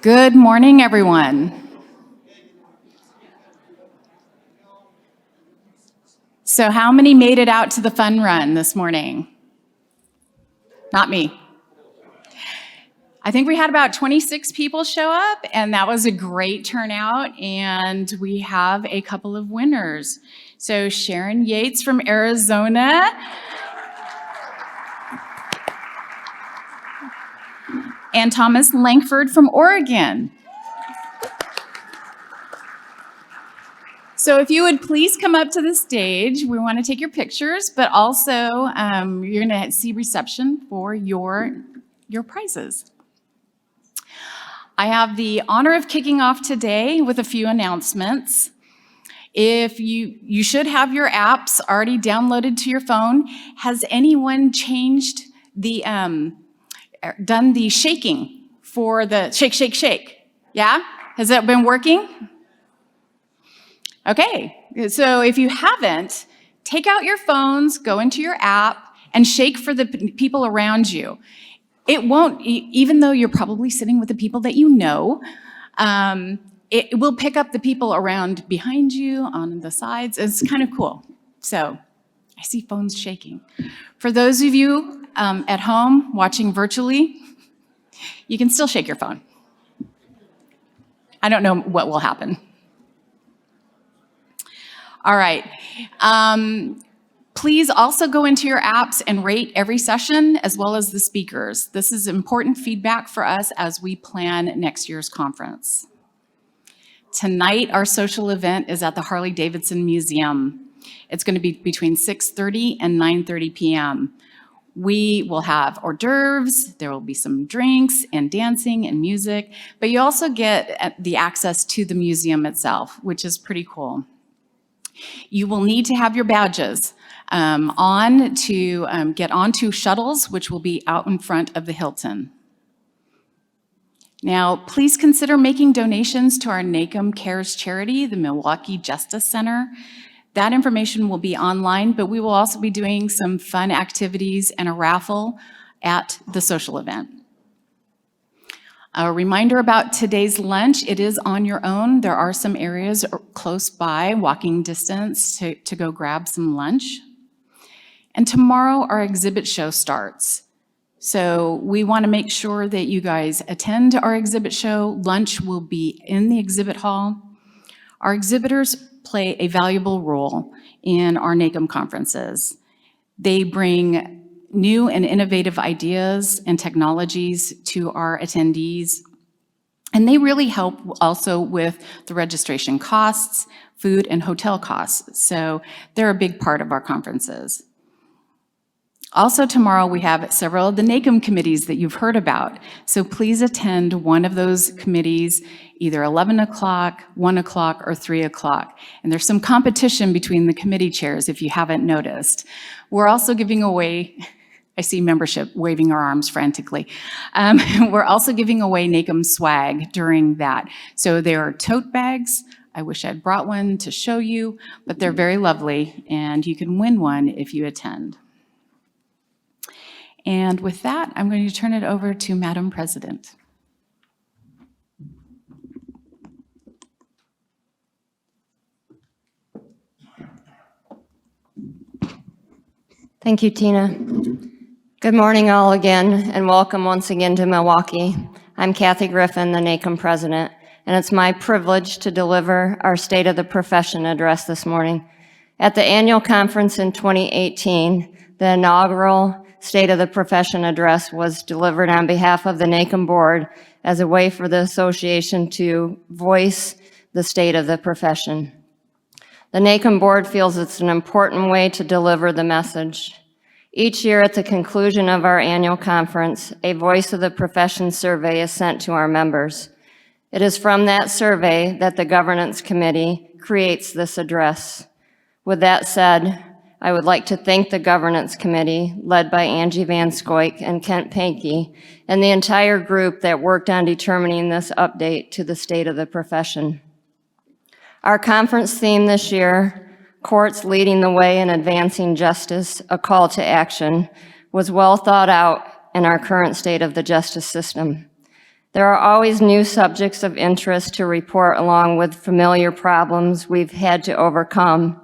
Good morning, everyone. So how many made it out to the fun run this morning? Not me. I think we had about 26 people show up, and that was a great turnout, and we have a couple of winners. So Sharon Yates from Arizona, and Thomas Langford from Oregon. So if you would please come up to the stage, we want to take your pictures, but also you're going to see reception for your prizes. I have the honor of kicking off today with a few announcements. If you should have your apps already downloaded to your phone. Has anyone changed the done the shaking for the shake, shake, shake? Yeah? Has that been working? Okay, so if you haven't, take out your phones, go into your app, and shake for the people around you. It won't, even though you're probably sitting with the people that you know, it will pick up the people around behind you, on the sides. It's kind of cool. So I see phones shaking. For those of you at home watching virtually, you can still shake your phone. I don't know what will happen. All right. Please also go into your apps and rate every session as well as the speakers. This is important feedback for us as we plan next year's conference. Tonight, our social event is at the Harley-Davidson Museum. It's going to be between 6:30 and 9:30 p.m. We will have hors d'oeuvres, there will be some drinks and dancing and music, but you also get the access to the museum itself, which is pretty cool. You will need to have your badges on to get onto shuttles, which will be out in front of the Hilton. Now, please consider making donations to our NACM Cares charity, the Milwaukee Justice Center. That information will be online, but we will also be doing some fun activities and a raffle at the social event. A reminder about today's lunch, it is on your own. There are some areas close by, walking distance, to go grab some lunch. And tomorrow our exhibit show starts. So we want to make sure that you guys attend our exhibit show. Lunch will be in the exhibit hall. Our exhibitors play a valuable role in our NACM conferences. They bring new and innovative ideas and technologies to our attendees. And they really help also with the registration costs, food and hotel costs. So they're a big part of our conferences. Also tomorrow we have several of the NACM committees that you've heard about. So please attend one of those committees, either 11 o'clock, 1 o'clock, or 3 o'clock. And there's some competition between the committee chairs if you haven't noticed. We're also giving away, I see membership waving our arms frantically. We're also giving away NACM swag during that. So there are tote bags. I wish I'd brought one to show you, but they're very lovely, and you can win one if you attend. And with that, I'm going to turn it over to Madam President. Thank you, Tina. Good morning, all again, and welcome once again to Milwaukee. I'm Kathy Griffin, the NACM president, and it's my privilege to deliver our State of the Profession address this morning. At the annual conference in 2018, the inaugural State of the Profession address was delivered on behalf of the NACM board as a way for the association to voice the state of the profession. The NACM board feels it's an important way to deliver the message. Each year at the conclusion of our annual conference, a Voice of the Profession survey is sent to our members. It is from that survey that the Governance Committee creates this address. With that said, I would like to thank the Governance Committee, led by Angie Van Scoik and Kent Pankey, and the entire group that worked on determining this update to the state of the profession. Our conference theme this year, Courts Leading the Way in Advancing Justice, a Call to Action, was well thought out in our current state of the justice system. There are always new subjects of interest to report along with familiar problems we've had to overcome.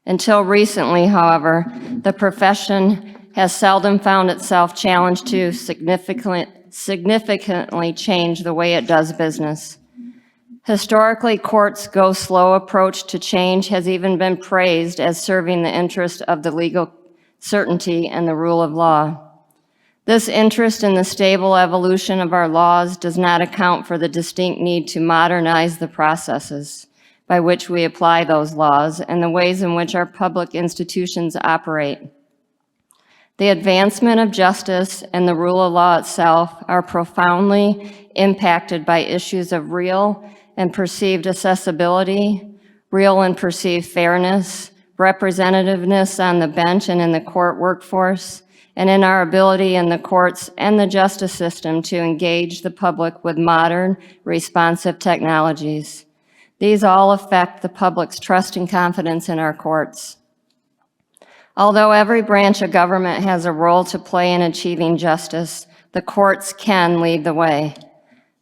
Until recently, however, the profession has seldom found itself challenged to significantly change the way it does business. Historically, courts' go-slow approach to change has even been praised as serving the interest of the legal certainty and the rule of law. This interest in the stable evolution of our laws does not account for the distinct need to modernize the processes by which we apply those laws and the ways in which our public institutions operate. The advancement of justice and the rule of law itself are profoundly impacted by issues of real and perceived accessibility, real and perceived fairness, representativeness on the bench and in the court workforce, and in our ability in the courts and the justice system to engage the public with modern, responsive technologies. These all affect the public's trust and confidence in our courts. Although every branch of government has a role to play in achieving justice, the courts can lead the way.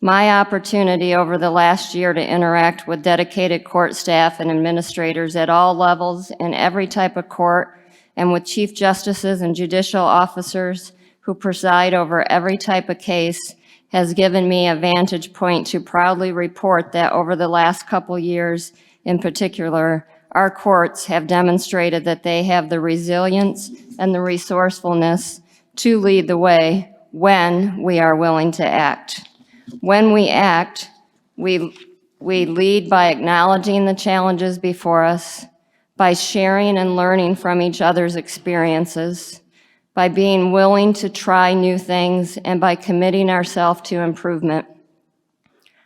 My opportunity over the last year to interact with dedicated court staff and administrators at all levels in every type of court, and with chief justices and judicial officers who preside over every type of case, has given me a vantage point to proudly report that over the last couple years in particular, our courts have demonstrated that they have the resilience and the resourcefulness to lead the way when we are willing to act. When we act, we lead by acknowledging the challenges before us, by sharing and learning from each other's experiences, by being willing to try new things, and by committing ourselves to improvement.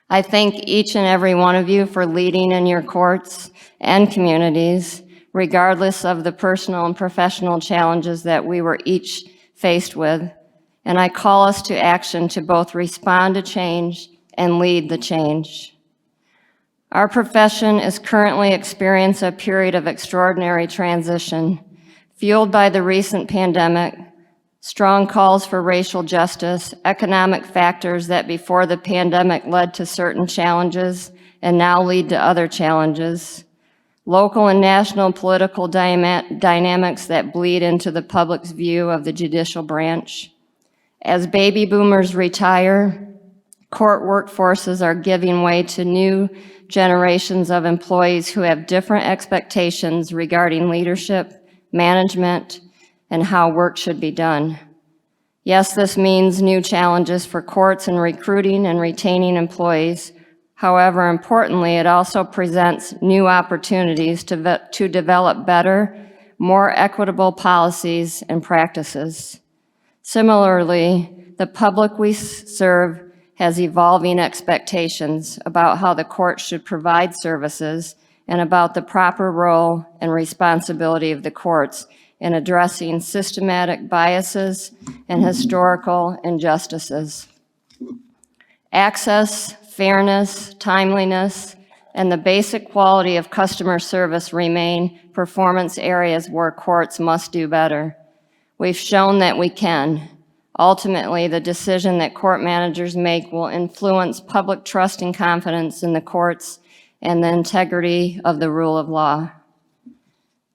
I thank each and every one of you for leading in your courts and communities, regardless of the personal and professional challenges that we were each faced with. And I call us to action to both respond to change and lead the change. Our profession is currently experiencing a period of extraordinary transition, fueled by the recent pandemic, strong calls for racial justice, economic factors that before the pandemic led to certain challenges and now lead to other challenges, local and national political dynamics that bleed into the public's view of the judicial branch. As baby boomers retire, court workforces are giving way to new generations of employees who have different expectations regarding leadership, management, and how work should be done. Yes, this means new challenges for courts in recruiting and retaining employees. However, importantly, it also presents new opportunities to develop better, more equitable policies and practices. Similarly, the public we serve has evolving expectations about how the court should provide services and about the proper role and responsibility of the courts in addressing systematic biases and historical injustices. Access, fairness, timeliness, and the basic quality of customer service remain performance areas where courts must do better. We've shown that we can. Ultimately, the decision that court managers make will influence public trust and confidence in the courts and the integrity of the rule of law.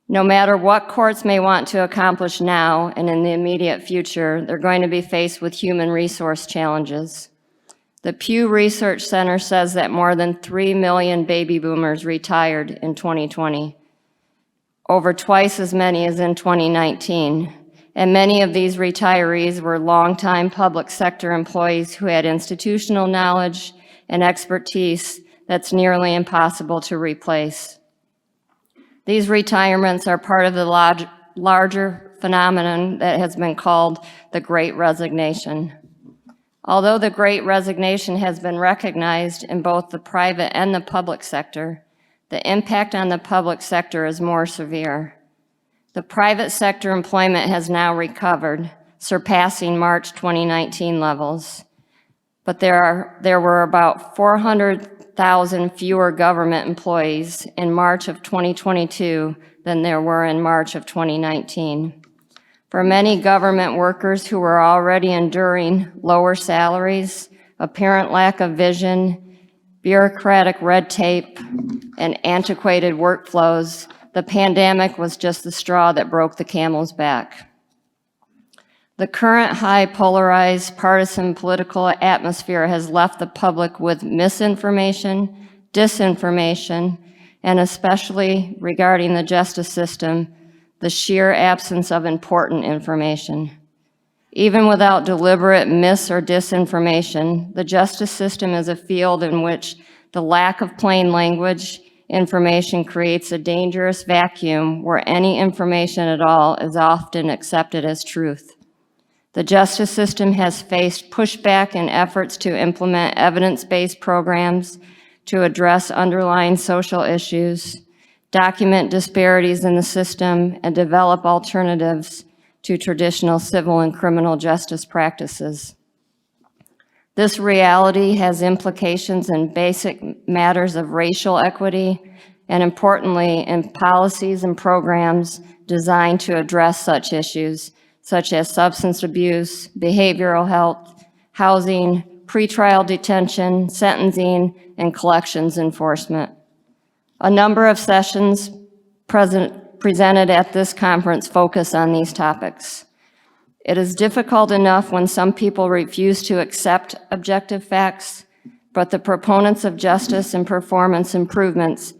No matter what courts may want to accomplish now and in the immediate future, they're going to be faced with human resource challenges. The Pew Research Center says that more than 3 million baby boomers retired in 2020, over twice as many as in 2019. And many of these retirees were longtime public sector employees who had institutional knowledge and expertise that's nearly impossible to replace. These retirements are part of the larger phenomenon that has been called the Great Resignation. Although the Great Resignation has been recognized in both the private and the public sector, the impact on the public sector is more severe. The private sector employment has now recovered, surpassing March 2019 levels. But there were about 400,000 fewer government employees in March of 2022 than there were in March of 2019. For many government workers who were already enduring lower salaries, apparent lack of vision, bureaucratic red tape, and antiquated workflows, the pandemic was just the straw that broke the camel's back. The current high polarized partisan political atmosphere has left the public with misinformation, disinformation, and especially regarding the justice system, the sheer absence of important information. Even without deliberate mis- or disinformation, the justice system is a field in which the lack of plain language information creates a dangerous vacuum where any information at all is often accepted as truth. The justice system has faced pushback in efforts to implement evidence-based programs to address underlying social issues, document disparities in the system, and develop alternatives to traditional civil and criminal justice practices. This reality has implications in basic matters of racial equity, and importantly, in policies and programs designed to address such issues, such as substance abuse, behavioral health, housing, pretrial detention, sentencing, and collections enforcement. A number of sessions presented at this conference focus on these topics. It is difficult enough when some people refuse to accept objective facts, but the proponents of justice and performance improvements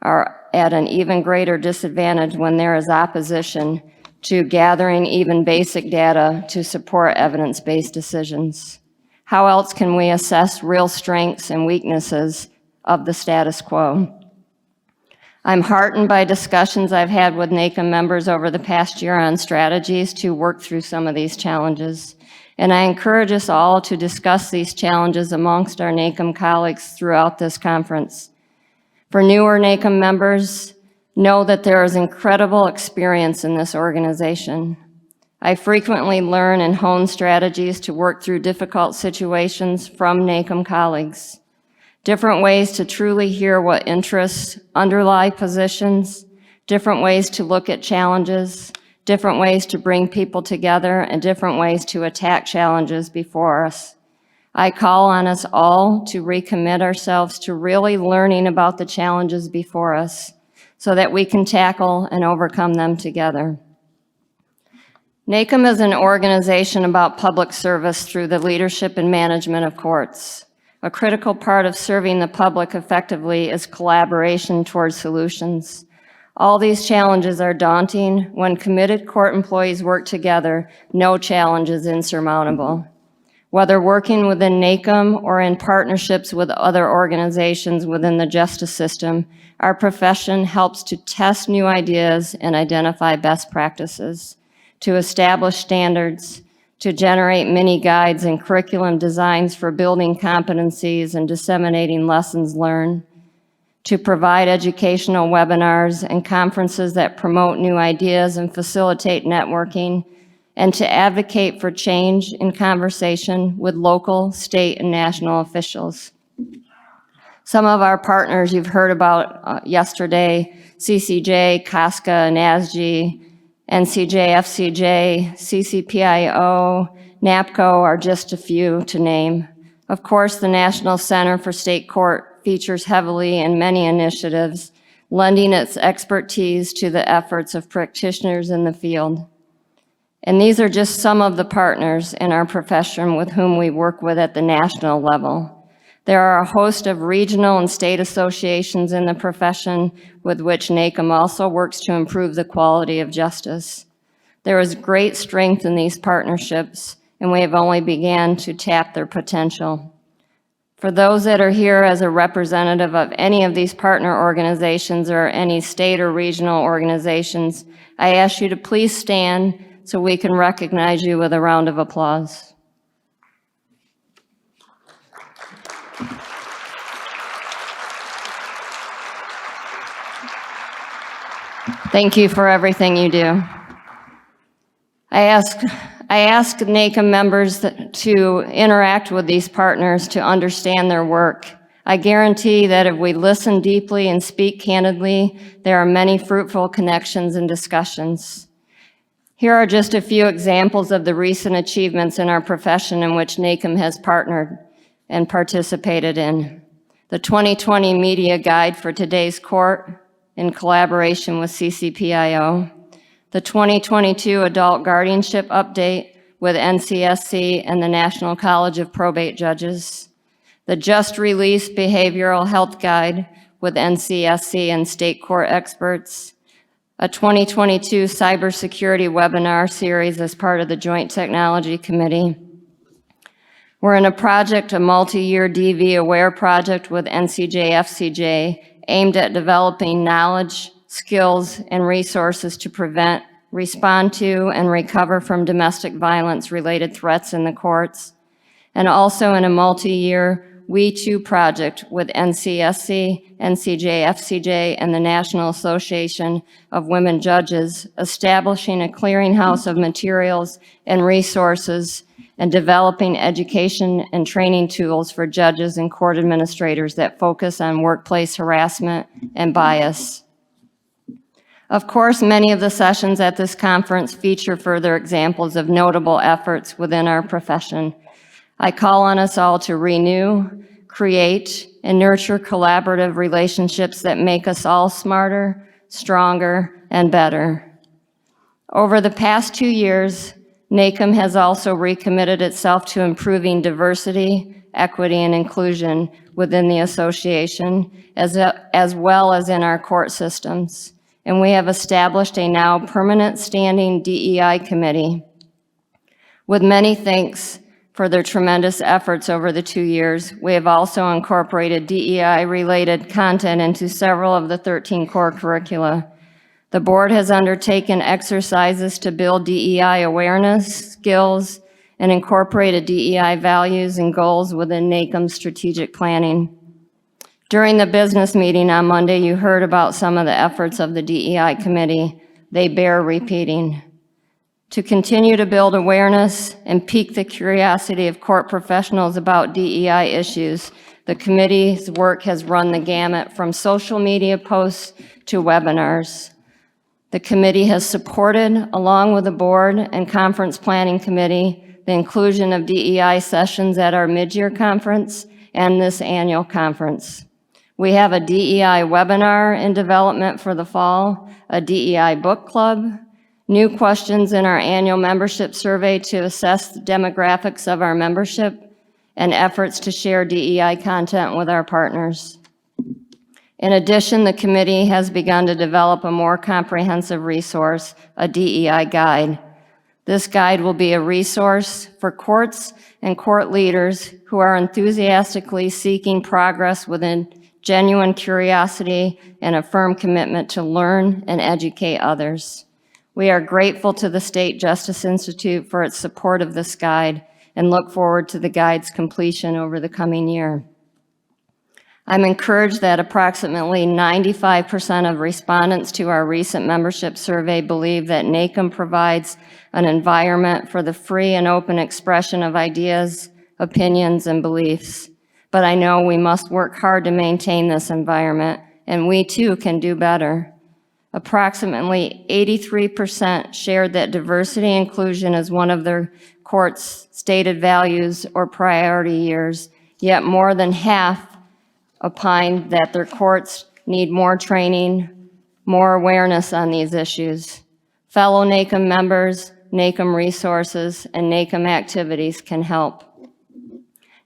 are at an even greater disadvantage when there is opposition to gathering even basic data to support evidence-based decisions. How else can we assess real strengths and weaknesses of the status quo? I'm heartened by discussions I've had with NACM members over the past year on strategies to work through some of these challenges. And I encourage us all to discuss these challenges amongst our NACM colleagues throughout this conference. For newer NACM members, know that there is incredible experience in this organization. I frequently learn and hone strategies to work through difficult situations from NACM colleagues. Different ways to truly hear what interests underlie positions, different ways to look at challenges, different ways to bring people together, and different ways to attack challenges before us. I call on us all to recommit ourselves to really learning about the challenges before us so that we can tackle and overcome them together. NACM is an organization about public service through the leadership and management of courts. A critical part of serving the public effectively is collaboration towards solutions. All these challenges are daunting. When committed court employees work together, no challenge is insurmountable. Whether working within NACM or in partnerships with other organizations within the justice system, our profession helps to test new ideas and identify best practices, to establish standards, to generate mini guides and curriculum designs for building competencies and disseminating lessons learned, to provide educational webinars and conferences that promote new ideas and facilitate networking, and to advocate for change in conversation with local, state, and national officials. Some of our partners you've heard about yesterday, CCJ, CASCA, NASG, NCJ, FCJ, CCPIO, NAPCO are just a few to name. Of course, the National Center for State Court features heavily in many initiatives, lending its expertise to the efforts of practitioners in the field. And these are just some of the partners in our profession with whom we work with at the national level. There are a host of regional and state associations in the profession with which NACM also works to improve the quality of justice. There is great strength in these partnerships, and we have only began to tap their potential. For those that are here as a representative of any of these partner organizations or any state or regional organizations, I ask you to please stand so we can recognize you with a round of applause. Thank you for everything you do. I ask NACM members to interact with these partners to understand their work. I guarantee that if we listen deeply and speak candidly, there are many fruitful connections and discussions. Here are just a few examples of the recent achievements in our profession in which NACM has partnered. and participated in. The 2020 Media Guide for Today's Court in collaboration with CCPIO. The 2022 Adult Guardianship Update with NCSC and the National College of Probate Judges. The just released Behavioral Health Guide with NCSC and state court experts. A 2022 cybersecurity webinar series as part of the Joint Technology Committee. We're in a multi-year DV Aware project with NCJ-FCJ aimed at developing knowledge, skills, and resources to prevent, respond to, and recover from domestic violence-related threats in the courts. And also in a multi-year We Too project with NCSC, NCJ-FCJ, and the National Association of Women Judges, establishing a clearinghouse of materials and resources and developing education and training tools for judges and court administrators that focus on workplace harassment and bias. Of course, many of the sessions at this conference feature further examples of notable efforts within our profession. I call on us all to renew, create, and nurture collaborative relationships that make us all smarter, stronger, and better. Over the past 2 years, NACM has also recommitted itself to improving diversity, equity, and inclusion within the association, as well as in our court systems. And we have established a now permanent standing DEI committee. With many thanks for their tremendous efforts over the 2 years, we have also incorporated DEI-related content into several of the 13 core curricula. The board has undertaken exercises to build DEI awareness, skills, and incorporated DEI values and goals within NACM's strategic planning. During the business meeting on Monday, you heard about some of the efforts of the DEI committee. They bear repeating. To continue to build awareness and pique the curiosity of court professionals about DEI issues, the committee's work has run the gamut from social media posts to webinars. The committee has supported, along with the board and conference planning committee, the inclusion of DEI sessions at our mid-year conference and this annual conference. We have a DEI webinar in development for the fall, a DEI book club, new questions in our annual membership survey to assess the demographics of our membership, and efforts to share DEI content with our partners. In addition, the committee has begun to develop a more comprehensive resource, a DEI guide. This guide will be a resource for courts and court leaders who are enthusiastically seeking progress within genuine curiosity and a firm commitment to learn and educate others. We are grateful to the State Justice Institute for its support of this guide and look forward to the guide's completion over the coming year. I'm encouraged that approximately 95% of respondents to our recent membership survey believe that NACM provides an environment for the free and open expression of ideas, opinions, and beliefs. But I know we must work hard to maintain this environment, and we too can do better. Approximately 83% shared that diversity and inclusion is one of their court's stated values or priority years, yet more than half opined that their courts need more training, more awareness on these issues. Fellow NACM members, NACM resources, and NACM activities can help.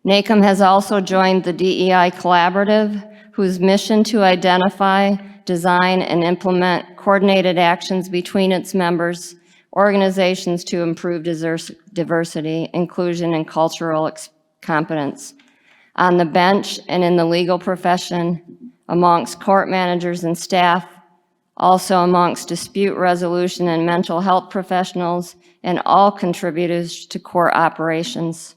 NACM has also joined the DEI Collaborative, whose mission to identify, design, and implement coordinated actions between its members, organizations to improve diversity, inclusion, and cultural competence. On the bench and in the legal profession, amongst court managers and staff, also amongst dispute resolution and mental health professionals, and all contributors to court operations.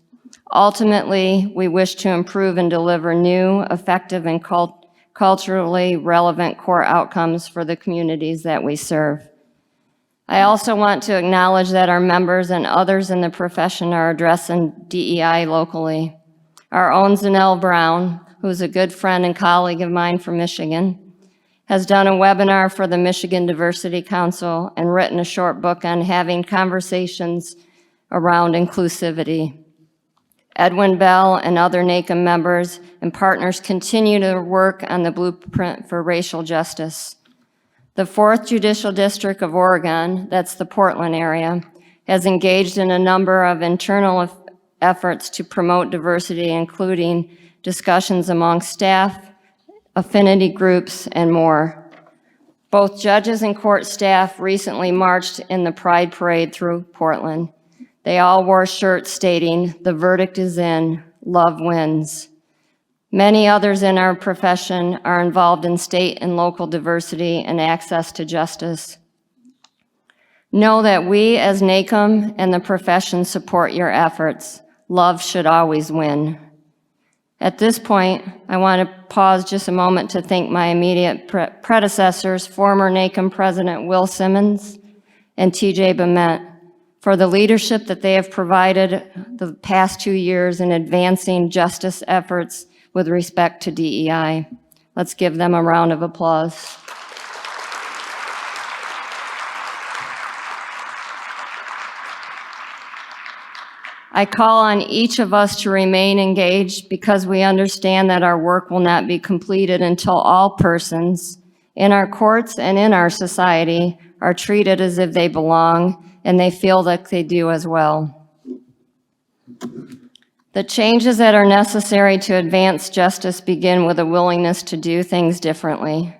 Ultimately, we wish to improve and deliver new, effective, and culturally relevant court outcomes for the communities that we serve. I also want to acknowledge that our members and others in the profession are addressing DEI locally. Our own Zanelle Brown, who's a good friend and colleague of mine from Michigan, has done a webinar for the Michigan Diversity Council and written a short book on having conversations around inclusivity. Edwin Bell and other NACM members and partners continue to work on the blueprint for racial justice. The 4th Judicial District of Oregon, that's the Portland area, has engaged in a number of internal efforts to promote diversity, including discussions among staff, affinity groups, and more. Both judges and court staff recently marched in the Pride Parade through Portland. They all wore shirts stating, "The verdict is in, love wins." Many others in our profession are involved in state and local diversity and access to justice. Know that we as NACM and the profession support your efforts. Love should always win. At this point, I want to pause just a moment to thank my immediate predecessors, former NACM President Will Simmons and TJ Bement, for the leadership that they have provided the past 2 years in advancing justice efforts with respect to DEI. Let's give them a round of applause. I call on each of us to remain engaged because we understand that our work will not be completed until all persons in our courts and in our society are treated as if they belong and they feel that they do as well. The changes that are necessary to advance justice begin with a willingness to do things differently.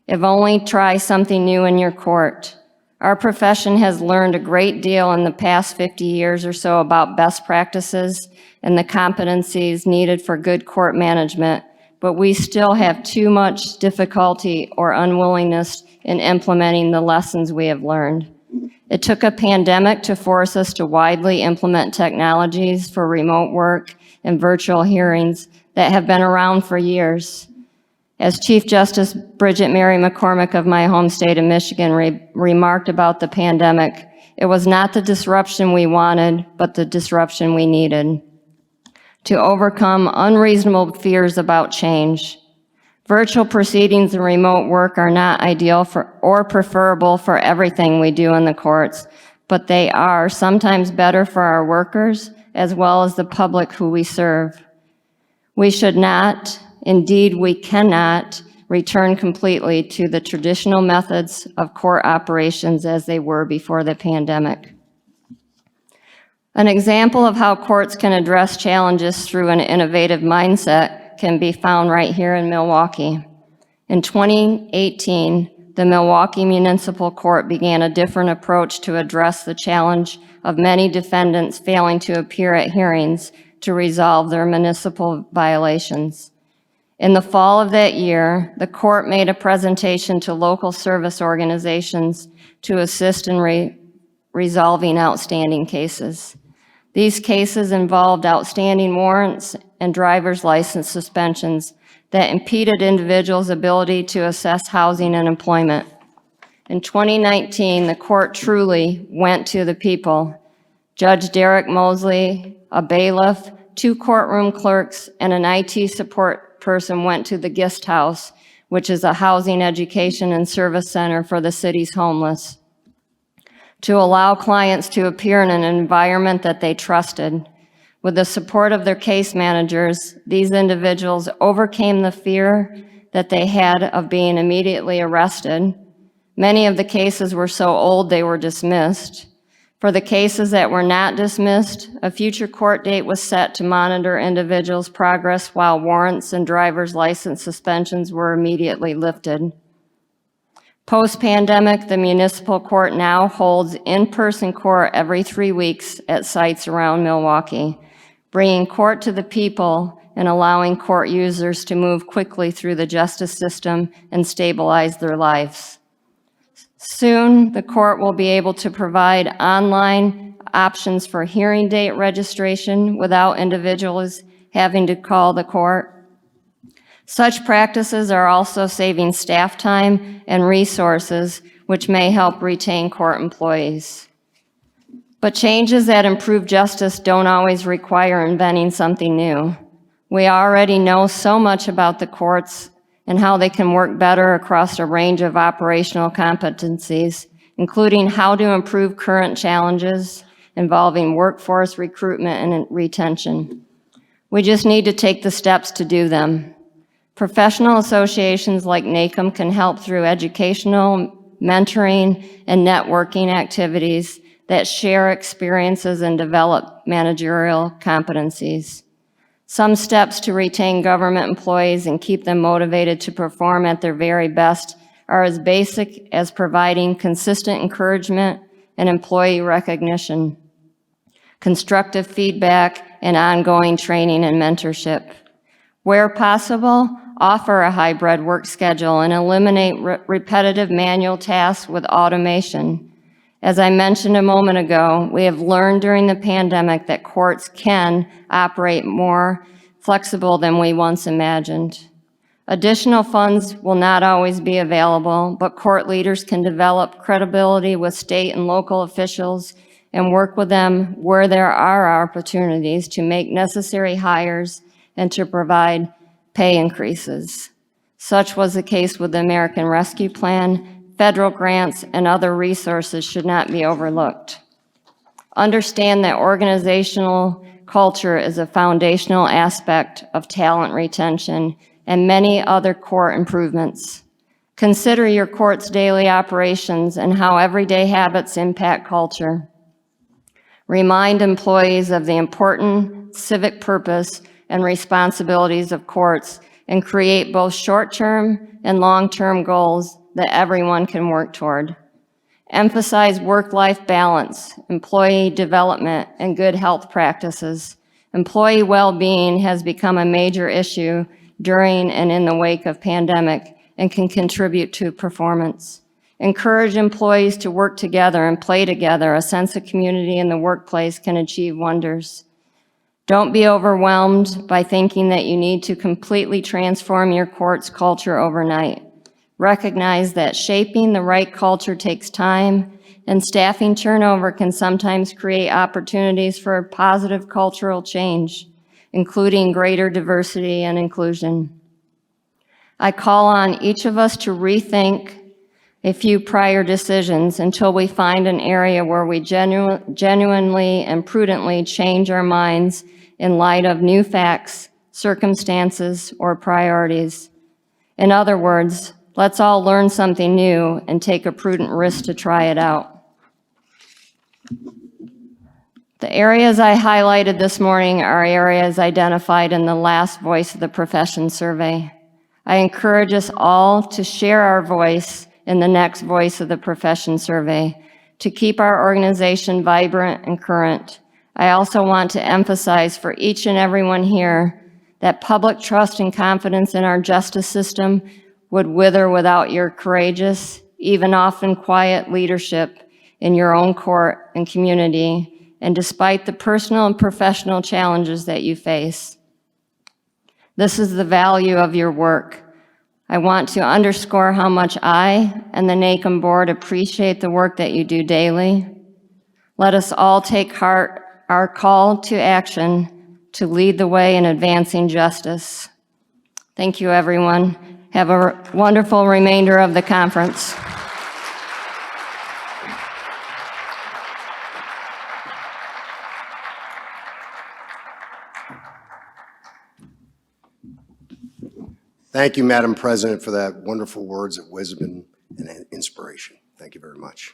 If only try something new in your court. Our profession has learned a great deal in the past 50 years or so about best practices and the competencies needed for good court management, but we still have too much difficulty or unwillingness in implementing the lessons we have learned. It took a pandemic to force us to widely implement technologies for remote work and virtual hearings that have been around for years. As Chief Justice Bridget Mary McCormick of my home state of Michigan remarked about the pandemic, it was not the disruption we wanted, but the disruption we needed to overcome unreasonable fears about change. Virtual proceedings and remote work are not ideal for or preferable for everything we do in the courts, but they are sometimes better for our workers as well as the public who we serve. We should not, indeed we cannot, return completely to the traditional methods of court operations as they were before the pandemic. An example of how courts can address challenges through an innovative mindset can be found right here in Milwaukee. In 2018, the Milwaukee Municipal Court began a different approach to address the challenge of many defendants failing to appear at hearings to resolve their municipal violations. In the fall of that year, the court made a presentation to local service organizations to assist in resolving outstanding cases. These cases involved outstanding warrants and driver's license suspensions that impeded individuals' ability to assess housing and employment. In 2019, the court truly went to the people. Judge Derek Mosley, a bailiff, 2 courtroom clerks, and an IT support person went to the Gist House, which is a housing, education, and service center for the city's homeless, to allow clients to appear in an environment that they trusted. With the support of their case managers, these individuals overcame the fear that they had of being immediately arrested. Many of the cases were so old they were dismissed. For the cases that were not dismissed, a future court date was set to monitor individuals' progress while warrants and driver's license suspensions were immediately lifted. Post-pandemic, the municipal court now holds in-person court every 3 weeks at sites around Milwaukee, bringing court to the people and allowing court users to move quickly through the justice system and stabilize their lives. Soon, the court will be able to provide online options for hearing date registration without individuals having to call the court. Such practices are also saving staff time and resources, which may help retain court employees. But changes that improve justice don't always require inventing something new. We already know so much about the courts and how they can work better across a range of operational competencies, including how to improve current challenges involving workforce recruitment and retention. We just need to take the steps to do them. Professional associations like NACM can help through educational, mentoring, and networking activities that share experiences and develop managerial competencies. Some steps to retain government employees and keep them motivated to perform at their very best are as basic as providing consistent encouragement and employee recognition, constructive feedback, and ongoing training and mentorship. Where possible, offer a hybrid work schedule and eliminate repetitive manual tasks with automation. As I mentioned a moment ago, we have learned during the pandemic that courts can operate more flexible than we once imagined. Additional funds will not always be available, but court leaders can develop credibility with state and local officials and work with them where there are opportunities to make necessary hires and to provide pay increases. Such was the case with the American Rescue Plan. Federal grants and other resources should not be overlooked. Understand that organizational culture is a foundational aspect of talent retention and many other court improvements. Consider your court's daily operations and how everyday habits impact culture. Remind employees of the important civic purpose and responsibilities of courts and create both short-term and long-term goals that everyone can work toward. Emphasize work-life balance, employee development, and good health practices. Employee well-being has become a major issue during and in the wake of pandemic and can contribute to performance. Encourage employees to work together and play together. A sense of community in the workplace can achieve wonders. Don't be overwhelmed by thinking that you need to completely transform your court's culture overnight. Recognize that shaping the right culture takes time, and staffing turnover can sometimes create opportunities for positive cultural change, including greater diversity and inclusion. I call on each of us to rethink a few prior decisions until we find an area where we genuinely and prudently change our minds in light of new facts, circumstances, or priorities. In other words, let's all learn something new and take a prudent risk to try it out. The areas I highlighted this morning are areas identified in the last Voice of the Profession survey. I encourage us all to share our voice in the next Voice of the Profession survey to keep our organization vibrant and current. I also want to emphasize for each and everyone here that public trust and confidence in our justice system would wither without your courageous, even often quiet leadership in your own court and community, and despite the personal and professional challenges that you face. This is the value of your work. I want to underscore how much I and the NACM board appreciate the work that you do daily. Let us all take heart our call to action to lead the way in advancing justice. Thank you, everyone. Have a wonderful remainder of the conference. Thank you, Madam President, for that wonderful words of wisdom and inspiration. Thank you very much.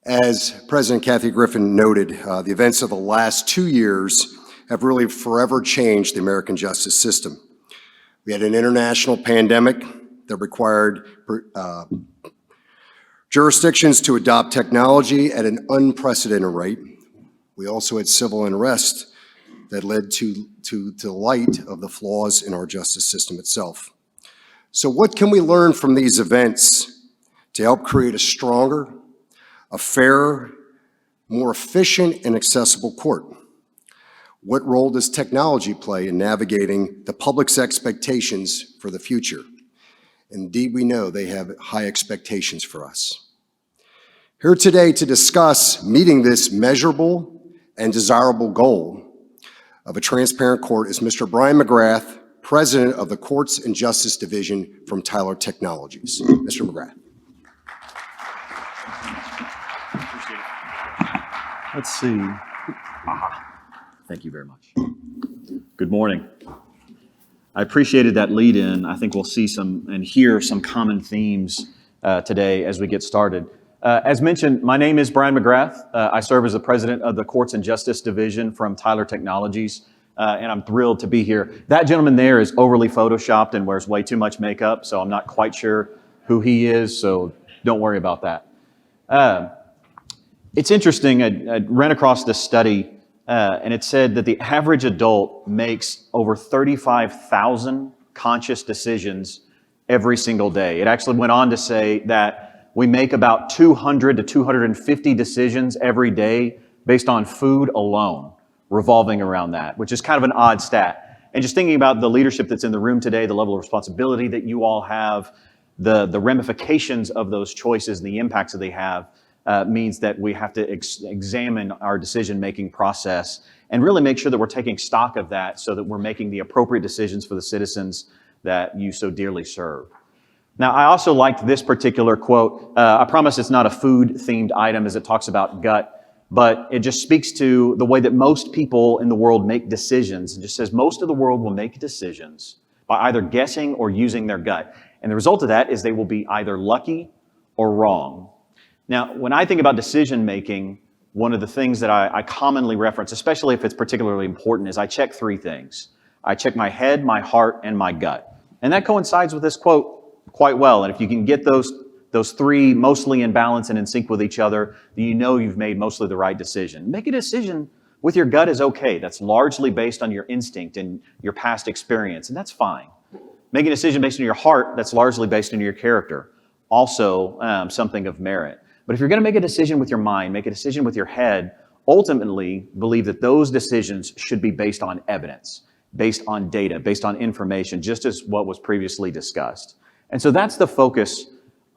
As President Kathy Griffin noted, the events of the last 2 years have really forever changed the American justice system. We had an international pandemic that required jurisdictions to adopt technology at an unprecedented rate. We also had civil unrest that led to the light of the flaws in our justice system itself. So what can we learn from these events to help create a stronger, a fairer, more efficient and accessible court? What role does technology play in navigating the public's expectations for the future? Indeed, we know they have high expectations for us. Here today to discuss meeting this measurable and desirable goal of a transparent court is Mr. Brian Mcgrath, President of the Courts and Justice Division from Tyler Technologies. Mr. Mcgrath. Let's see. Thank you very much. Good morning. I appreciated that lead in. I think we'll see some and hear some common themes today as we get started. As mentioned, my name is Brian Mcgrath. I serve as the president of the Courts and Justice Division from Tyler Technologies, and I'm thrilled to be here. That gentleman there is overly photoshopped and wears way too much makeup, so I'm not quite sure who he is, so don't worry about that. It's interesting, I ran across this study, and it said that the average adult makes over 35,000 conscious decisions every single day. It actually went on to say that we make about 200 to 250 decisions every day based on food alone, revolving around that, which is kind of an odd stat. And just thinking about the leadership that's in the room today, the level of responsibility that you all have, the ramifications of those choices and the impacts that they have, means that we have to examine our decision-making process and really make sure that we're taking stock of that so that we're making the appropriate decisions for the citizens that you so dearly serve. Now, I also liked this particular quote. I promise it's not a food-themed item as it talks about gut, but it just speaks to the way that most people in the world make decisions. It just says most of the world will make decisions by either guessing or using their gut. And the result of that is they will be either lucky or wrong. Now, when I think about decision-making, one of the things that I commonly reference, especially if it's particularly important, is I check three things. I check my head, my heart, and my gut. And that coincides with this quote quite well. And if you can get those three mostly in balance and in sync with each other, then you know you've made mostly the right decision. Make a decision with your gut is okay. That's largely based on your instinct and your past experience, and that's fine. Make a decision based on your heart, that's largely based on your character. Also, something of merit. But if you're going to make a decision with your mind, make a decision with your head, ultimately believe that those decisions should be based on evidence, based on data, based on information, just as what was previously discussed. And so that's the focus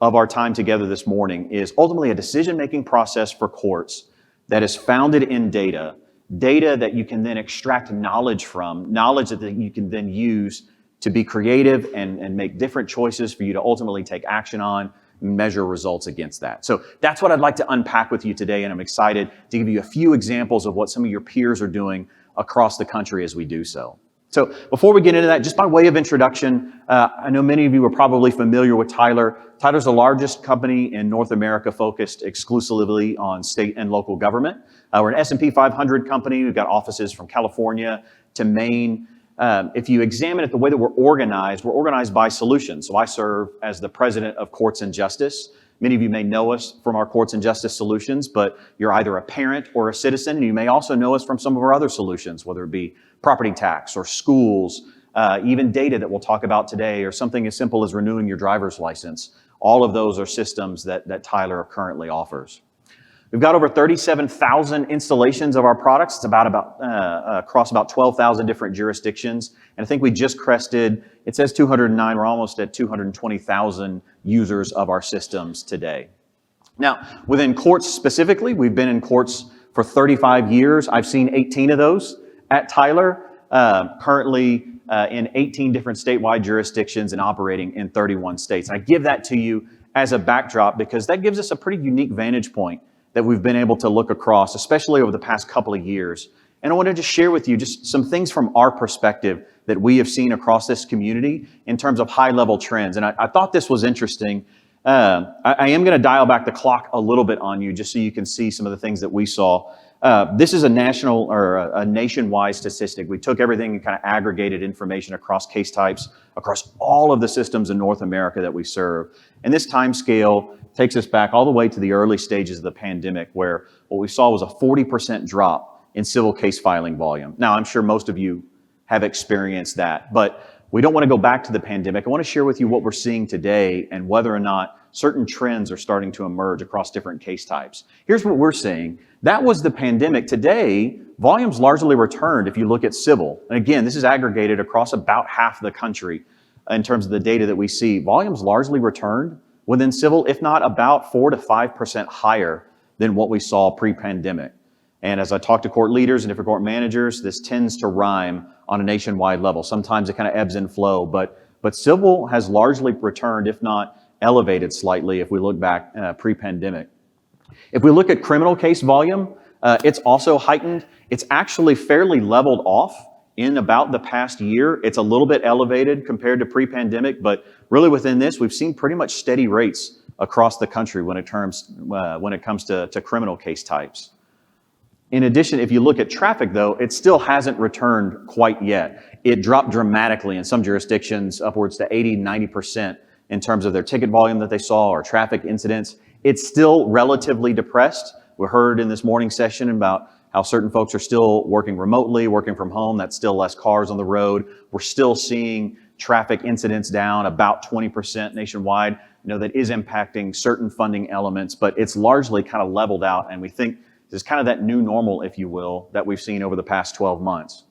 of our time together this morning, is ultimately a decision-making process for courts that is founded in data that you can then extract knowledge from, knowledge that you can then use to be creative and make different choices for you to ultimately take action on, measure results against that. So that's what I'd like to unpack with you today, and I'm excited to give you a few examples of what some of your peers are doing across the country as we do so. So before we get into that, just by way of introduction, I know many of you are probably familiar with Tyler. Tyler's the largest company in North America focused exclusively on state and local government. We're an S&P 500 company. We've got offices from California to Maine. If you examine it, the way that we're organized by solutions. So I serve as the president of Courts and Justice. Many of you may know us from our Courts and Justice solutions, but you're either a parent or a citizen, and you may also know us from some of our other solutions, whether it be property tax or schools, even data that we'll talk about today, or something as simple as renewing your driver's license. All of those are systems that Tyler currently offers. We've got over 37,000 installations of our products. It's across about 12,000 different jurisdictions. And I think we just crested, it says 209, we're almost at 220,000 users of our systems today. Now, within courts specifically, we've been in courts for 35 years. I've seen 18 of those at Tyler, currently in 18 different statewide jurisdictions and operating in 31 states. I give that to you as a backdrop because that gives us a pretty unique vantage point that we've been able to look across, especially over the past couple of years. And I wanted to share with you just some things from our perspective that we have seen across this community in terms of high-level trends. And I thought this was interesting. I am going to dial back the clock a little bit on you just so you can see some of the things that we saw. This is a national or a nationwide statistic. We took everything and kind of aggregated information across case types, across all of the systems in North America that we serve. And this time scale takes us back all the way to the early stages of the pandemic, where what we saw was a 40% drop in civil case filing volume. Now, I'm sure most of you have experienced that, but we don't want to go back to the pandemic. I want to share with you what we're seeing today and whether or not certain trends are starting to emerge across different case types. Here's what we're seeing. That was the pandemic. Today, volume's largely returned if you look at civil. And again, this is aggregated across about half the country in terms of the data that we see. Volume's largely returned within civil, if not about 4 to 5% higher than what we saw pre-pandemic. And as I talk to court leaders and different court managers, this tends to rhyme on a nationwide level. Sometimes it kind of ebbs and flow, but civil has largely returned, if not elevated slightly if we look back pre-pandemic. If we look at criminal case volume, It's also heightened. It's actually fairly leveled off in about the past year. It's a little bit elevated compared to pre-pandemic, but really within this, we've seen pretty much steady rates across the country when it comes to criminal case types. In addition, if you look at traffic, though, it still hasn't returned quite yet. It dropped dramatically in some jurisdictions, upwards to 80, 90% in terms of their ticket volume that they saw or traffic incidents. It's still relatively depressed. We heard in this morning session about how certain folks are still working remotely, working from home. That's still less cars on the road. We're still seeing traffic incidents down about 20% nationwide. That is impacting certain funding elements, but it's largely kind of leveled out, and we think this is kind of that new normal, if you will, that we've seen over the past 12 months.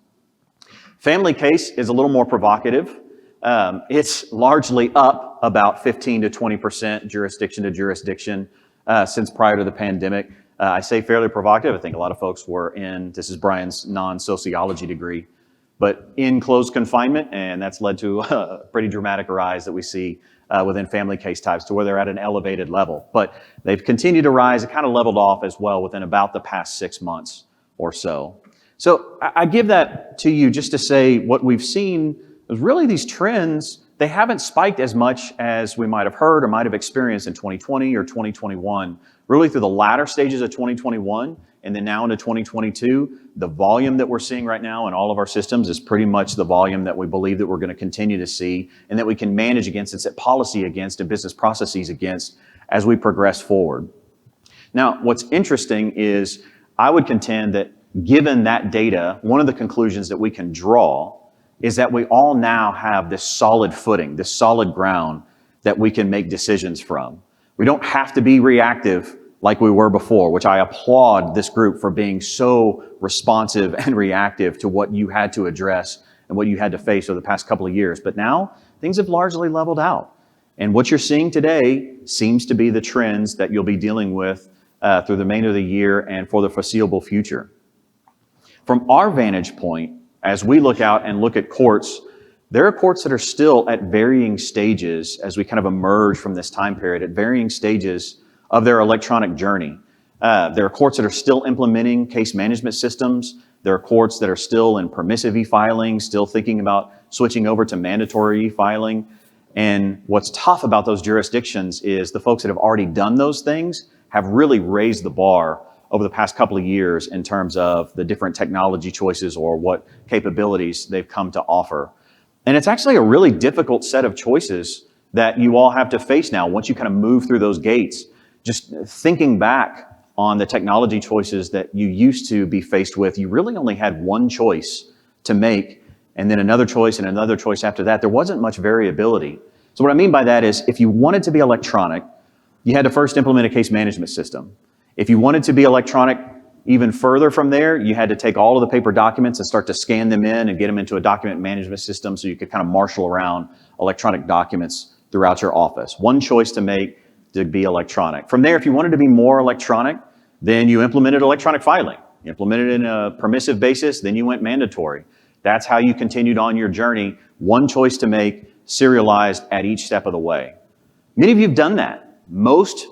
Family case is a little more provocative. It's largely up about 15 to 20% jurisdiction to jurisdiction since prior to the pandemic. I say fairly provocative. I think a lot of folks were this is Brian's non-sociology degree, but in closed confinement, and that's led to a pretty dramatic rise that we see within family case types to where they're at an elevated level. But they've continued to rise. It kind of leveled off as well within about the past 6 months or so. So I give that to you just to say what we've seen is really these trends, they haven't spiked as much as we might have heard or might have experienced in 2020 or 2021. Really through the latter stages of 2021 and then now into 2022, the volume that we're seeing right now in all of our systems is pretty much the volume that we believe that we're going to continue to see and that we can manage against and set policy against and business processes against as we progress forward. Now, what's interesting is I would contend that given that data, one of the conclusions that we can draw is that we all now have this solid footing, this solid ground that we can make decisions from. We don't have to be reactive like we were before, which I applaud this group for being so responsive and reactive to what you had to address and what you had to face over the past couple of years. But now things have largely leveled out. And what you're seeing today seems to be the trends that you'll be dealing with through the remainder of the year and for the foreseeable future. From our vantage point, as we look out and look at courts, there are courts that are still at varying stages as we kind of emerge from this time period, at varying stages of their electronic journey. There are courts that are still implementing case management systems. There are courts that are still in permissive e-filing, still thinking about switching over to mandatory e-filing. And what's tough about those jurisdictions is the folks that have already done those things have really raised the bar over the past couple of years in terms of the different technology choices or what capabilities they've come to offer. And it's actually a really difficult set of choices that you all have to face now once you kind of move through those gates. Just thinking back on the technology choices that you used to be faced with, you really only had one choice to make and then another choice and another choice after that. There wasn't much variability. So what I mean by that is if you wanted to be electronic, you had to first implement a case management system. If you wanted to be electronic even further from there, you had to take all of the paper documents and start to scan them in and get them into a document management system so you could kind of marshal around electronic documents throughout your office. One choice to make to be electronic. From there, if you wanted to be more electronic, then you implemented electronic filing. You implemented it in a permissive basis, then you went mandatory. That's how you continued on your journey. One choice to make, serialized at each step of the way. Many of you have done that. Most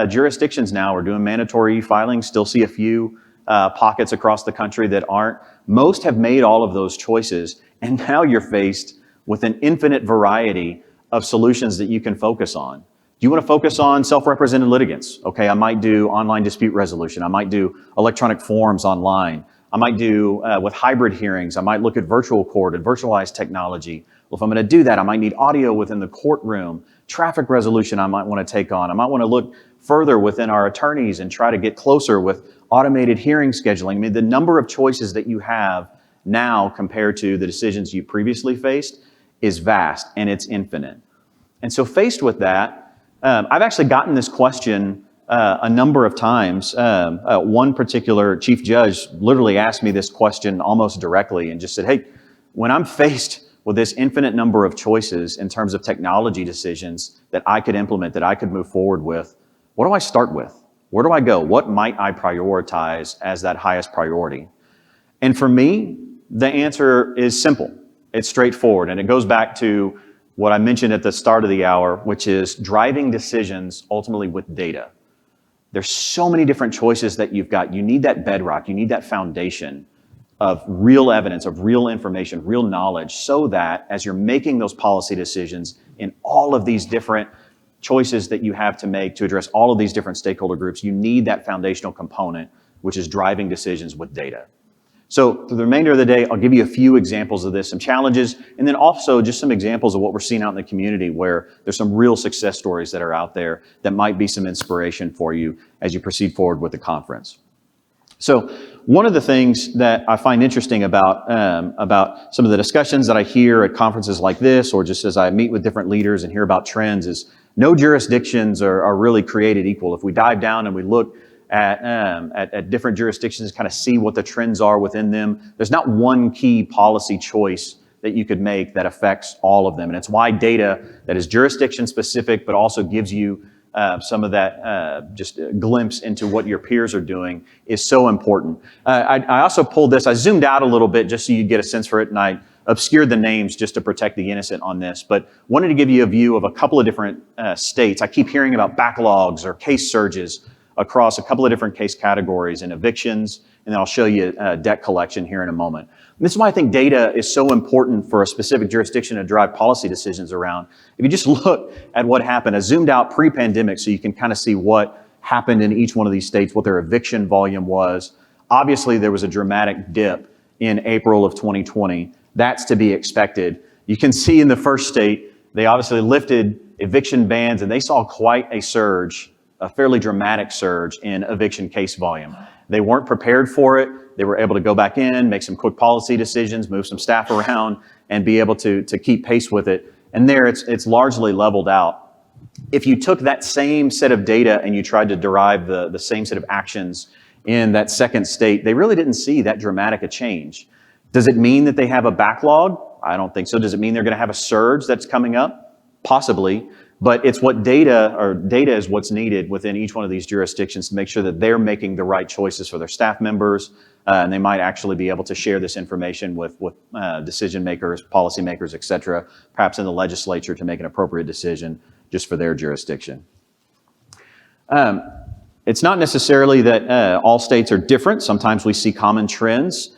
jurisdictions now are doing mandatory e-filing, still see a few pockets across the country that aren't. Most have made all of those choices, and now you're faced with an infinite variety of solutions that you can focus on. Do you want to focus on self-represented litigants? Okay, I might do online dispute resolution. I might do electronic forms online. I might do with hybrid hearings. I might look at virtual court and virtualized technology. Well, if I'm going to do that, I might need audio within the courtroom. Traffic resolution I might want to take on. I might want to look further within our attorneys and try to get closer with automated hearing scheduling. I mean, the number of choices that you have now compared to the decisions you previously faced is vast and it's infinite. And so faced with that, I've actually gotten this question a number of times. One particular chief judge literally asked me this question almost directly and just said, hey, when I'm faced with this infinite number of choices in terms of technology decisions that I could implement, that I could move forward with, what do I start with? Where do I go? What might I prioritize as that highest priority? And for me, the answer is simple. It's straightforward. And it goes back to what I mentioned at the start of the hour, which is driving decisions ultimately with data. there's so many different choices that you've got. You need that bedrock, you need that foundation of real evidence, of real information, real knowledge, so that as you're making those policy decisions in all of these different choices that you have to make to address all of these different stakeholder groups, you need that foundational component, which is driving decisions with data. So for the remainder of the day, I'll give you a few examples of this, some challenges, and then also just some examples of what we're seeing out in the community where there's some real success stories that are out there that might be some inspiration for you as you proceed forward with the conference. So one of the things that I find interesting about some of the discussions that I hear at conferences like this, or just as I meet with different leaders and hear about trends, is no jurisdictions are really created equal. If we dive down and we look at different jurisdictions, kind of see what the trends are within them, there's not one key policy choice that you could make that affects all of them. And it's why data that is jurisdiction specific, but also gives you some of that just a glimpse into what your peers are doing is so important. I also pulled this, I zoomed out a little bit just so you get a sense for it, and I obscured the names just to protect the innocent on this, but wanted to give you a view of a couple of different states. I keep hearing about backlogs or case surges across a couple of different case categories and evictions, and then I'll show you debt collection here in a moment. And this is why I think data is so important for a specific jurisdiction to drive policy decisions around. If you just look at what happened, I zoomed out pre-pandemic so you can kind of see what happened in each one of these states, what their eviction volume was. Obviously, there was a dramatic dip in April of 2020. That's to be expected. You can see in the first state, they obviously lifted eviction bans and they saw quite a surge, a fairly dramatic surge in eviction case volume. They weren't prepared for it. They were able to go back in, make some quick policy decisions, move some staff around, and be able to keep pace with it. And there, it's largely leveled out. If you took that same set of data and you tried to derive the same set of actions in that second state, they really didn't see that dramatic a change. Does it mean that they have a backlog? I don't think so. Does it mean they're going to have a surge that's coming up? Possibly. But it's what data is what's needed within each one of these jurisdictions to make sure that they're making the right choices for their staff members, and they might actually be able to share this information with decision makers, policy makers, et cetera, perhaps in the legislature to make an appropriate decision just for their jurisdiction. It's not necessarily that all states are different. Sometimes we see common trends.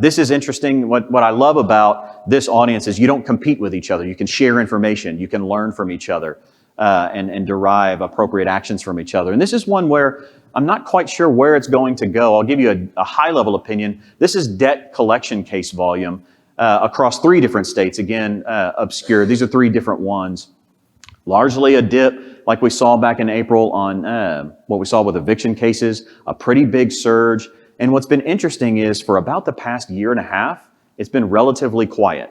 This is interesting. What I love about this audience is you don't compete with each other. You can share information. You can learn from each other and derive appropriate actions from each other. And this is one where I'm not quite sure where it's going to go. I'll give you a high-level opinion. This is debt collection case volume across 3 different states. Again, obscure. These are 3 different ones. Largely a dip like we saw back in April on what we saw with eviction cases, a pretty big surge. And what's been interesting is for about the past year and a half, it's been relatively quiet.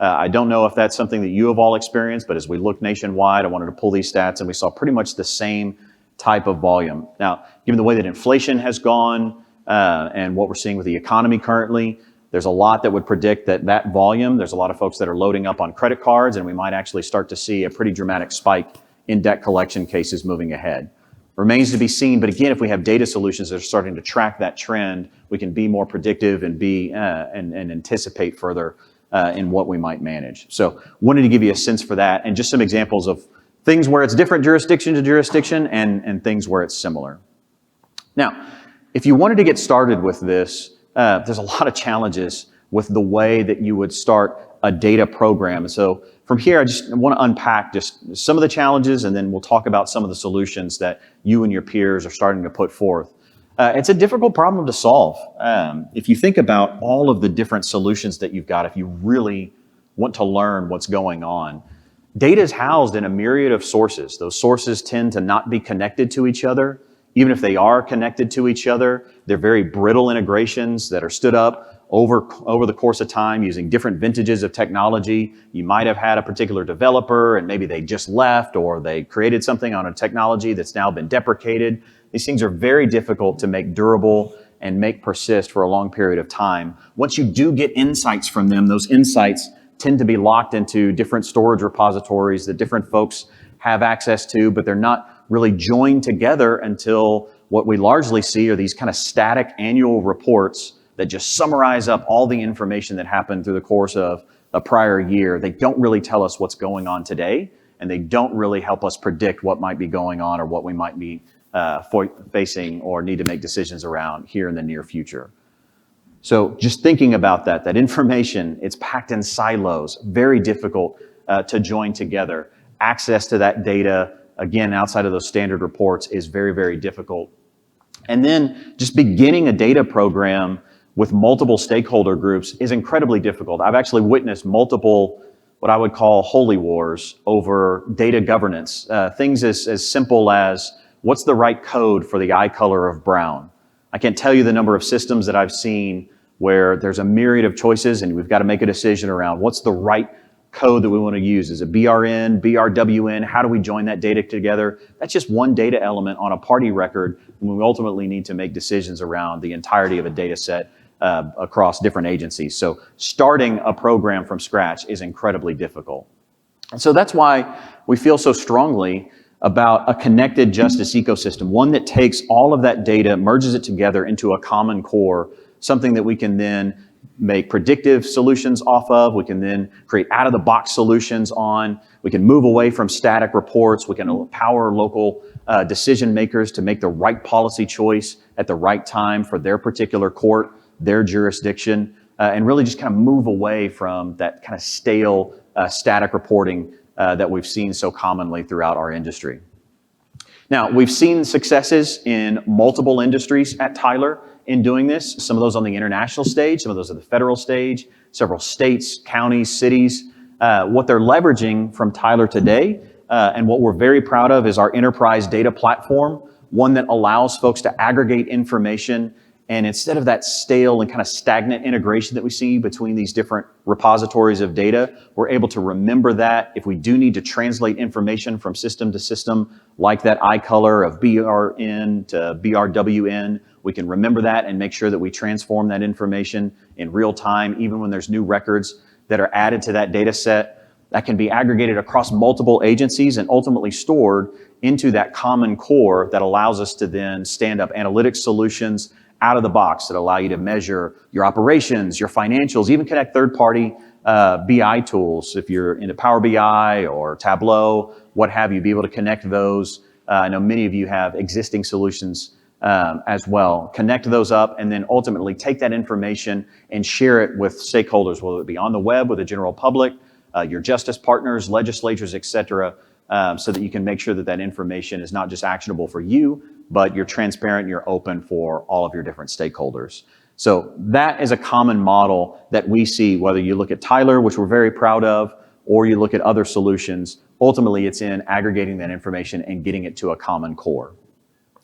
I don't know if that's something that you have all experienced, but as we look nationwide, I wanted to pull these stats and we saw pretty much the same type of volume. Now, given the way that inflation has gone and what we're seeing with the economy currently, there's a lot that would predict that volume, there's a lot of folks that are loading up on credit cards, and we might actually start to see a pretty dramatic spike in debt collection cases moving ahead. Remains to be seen, but again, if we have data solutions that are starting to track that trend, we can be more predictive and and anticipate further in what we might manage. So wanted to give you a sense for that and just some examples of things where it's different jurisdiction to jurisdiction and things where it's similar. Now, if you wanted to get started with this, there's a lot of challenges with the way that you would start a data program. So from here, I just want to unpack just some of the challenges, and then we'll talk about some of the solutions that you and your peers are starting to put forth. It's a difficult problem to solve. If you think about all of the different solutions that you've got, if you really want to learn what's going on, data is housed in a myriad of sources. Those sources tend to not be connected to each other. Even if they are connected to each other, they're very brittle integrations that are stood up over the course of time using different vintages of technology. You might have had a particular developer and maybe they just left, or they created something on a technology that's now been deprecated. These things are very difficult to make durable and make persist for a long period of time. Once you do get insights from them, those insights tend to be locked into different storage repositories that different folks have access to, but they're not really joined together until what we largely see are these kind of static annual reports that just summarize up all the information that happened through the course of a prior year. They don't really tell us what's going on today, and they don't really help us predict what might be going on or what we might be facing or need to make decisions around here in the near future. So just thinking about that information, it's packed in silos, very difficult to join together. Access to that data, again, outside of those standard reports is very, very difficult. And then just beginning a data program with multiple stakeholder groups is incredibly difficult. I've actually witnessed multiple, what I would call holy wars over data governance. Things as simple as, what's the right code for the eye color of brown? I can't tell you the number of systems that I've seen where there's a myriad of choices and we've got to make a decision around what's the right code that we want to use. Is it BRN, BRWN? How do we join that data together? That's just one data element on a party record when we ultimately need to make decisions around the entirety of a data set across different agencies. So starting a program from scratch is incredibly difficult. And so that's why we feel so strongly about a connected justice ecosystem, one that takes all of that data, merges it together into a common core, something that we can then make predictive solutions off of, we can then create out-of-the-box solutions on, we can move away from static reports, we can empower local decision makers to make the right policy choice at the right time for their particular court, their jurisdiction, and really just kind of move away from that kind of stale static reporting that we've seen so commonly throughout our industry. Now, we've seen successes in multiple industries at Tyler in doing this, some of those on the international stage, some of those at the federal stage, several states, counties, cities. What they're leveraging from Tyler today, and what we're very proud of, is our enterprise data platform, one that allows folks to aggregate information. And instead of that stale and kind of stagnant integration that we see between these different repositories of data, we're able to remember that. If we do need to translate information from system to system, like that eye color of BRN to BRWN, we can remember that and make sure that we transform that information in real time, even when there's new records that are added to that data set. That can be aggregated across multiple agencies and ultimately stored into that common core that allows us to then stand up analytics solutions out of the box that allow you to measure your operations, your financials, even connect third-party BI tools. If you're into Power BI or Tableau, what have you, be able to connect those. I know many of you have existing solutions as well. Connect those up and then ultimately take that information and share it with stakeholders, whether it be on the web with the general public, your justice partners, legislatures, et cetera, so that you can make sure that that information is not just actionable for you, but you're transparent and you're open for all of your different stakeholders. So that is a common model that we see, whether you look at Tyler, which we're very proud of, or you look at other solutions. Ultimately, it's in aggregating that information and getting it to a common core.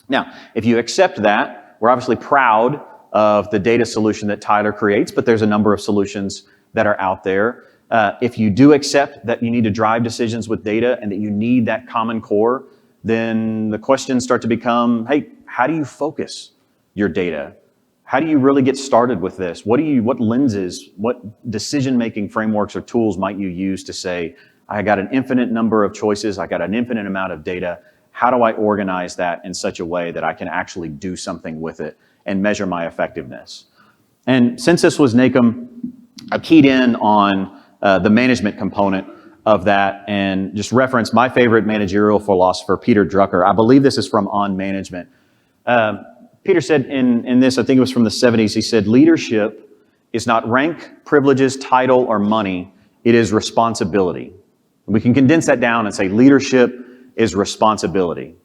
Now, if you accept that, we're obviously proud of the data solution that Tyler creates, but there's a number of solutions that are out there. If you do accept that you need to drive decisions with data and that you need that common core, then the questions start to become, hey, how do you focus your data? How do you really get started with this? What lenses, what decision-making frameworks or tools might you use to say, I got an infinite number of choices, I got an infinite amount of data, how do I organize that in such a way that I can actually do something with it and measure my effectiveness? And since this was NACM, I keyed in on the management component of that and just reference my favorite managerial philosopher, Peter Drucker. I believe this is from On Management. Peter said in this, I think it was from the 70s, he said, leadership is not rank, privileges, title, or money. It is responsibility. We can condense that down and say leadership is responsibility.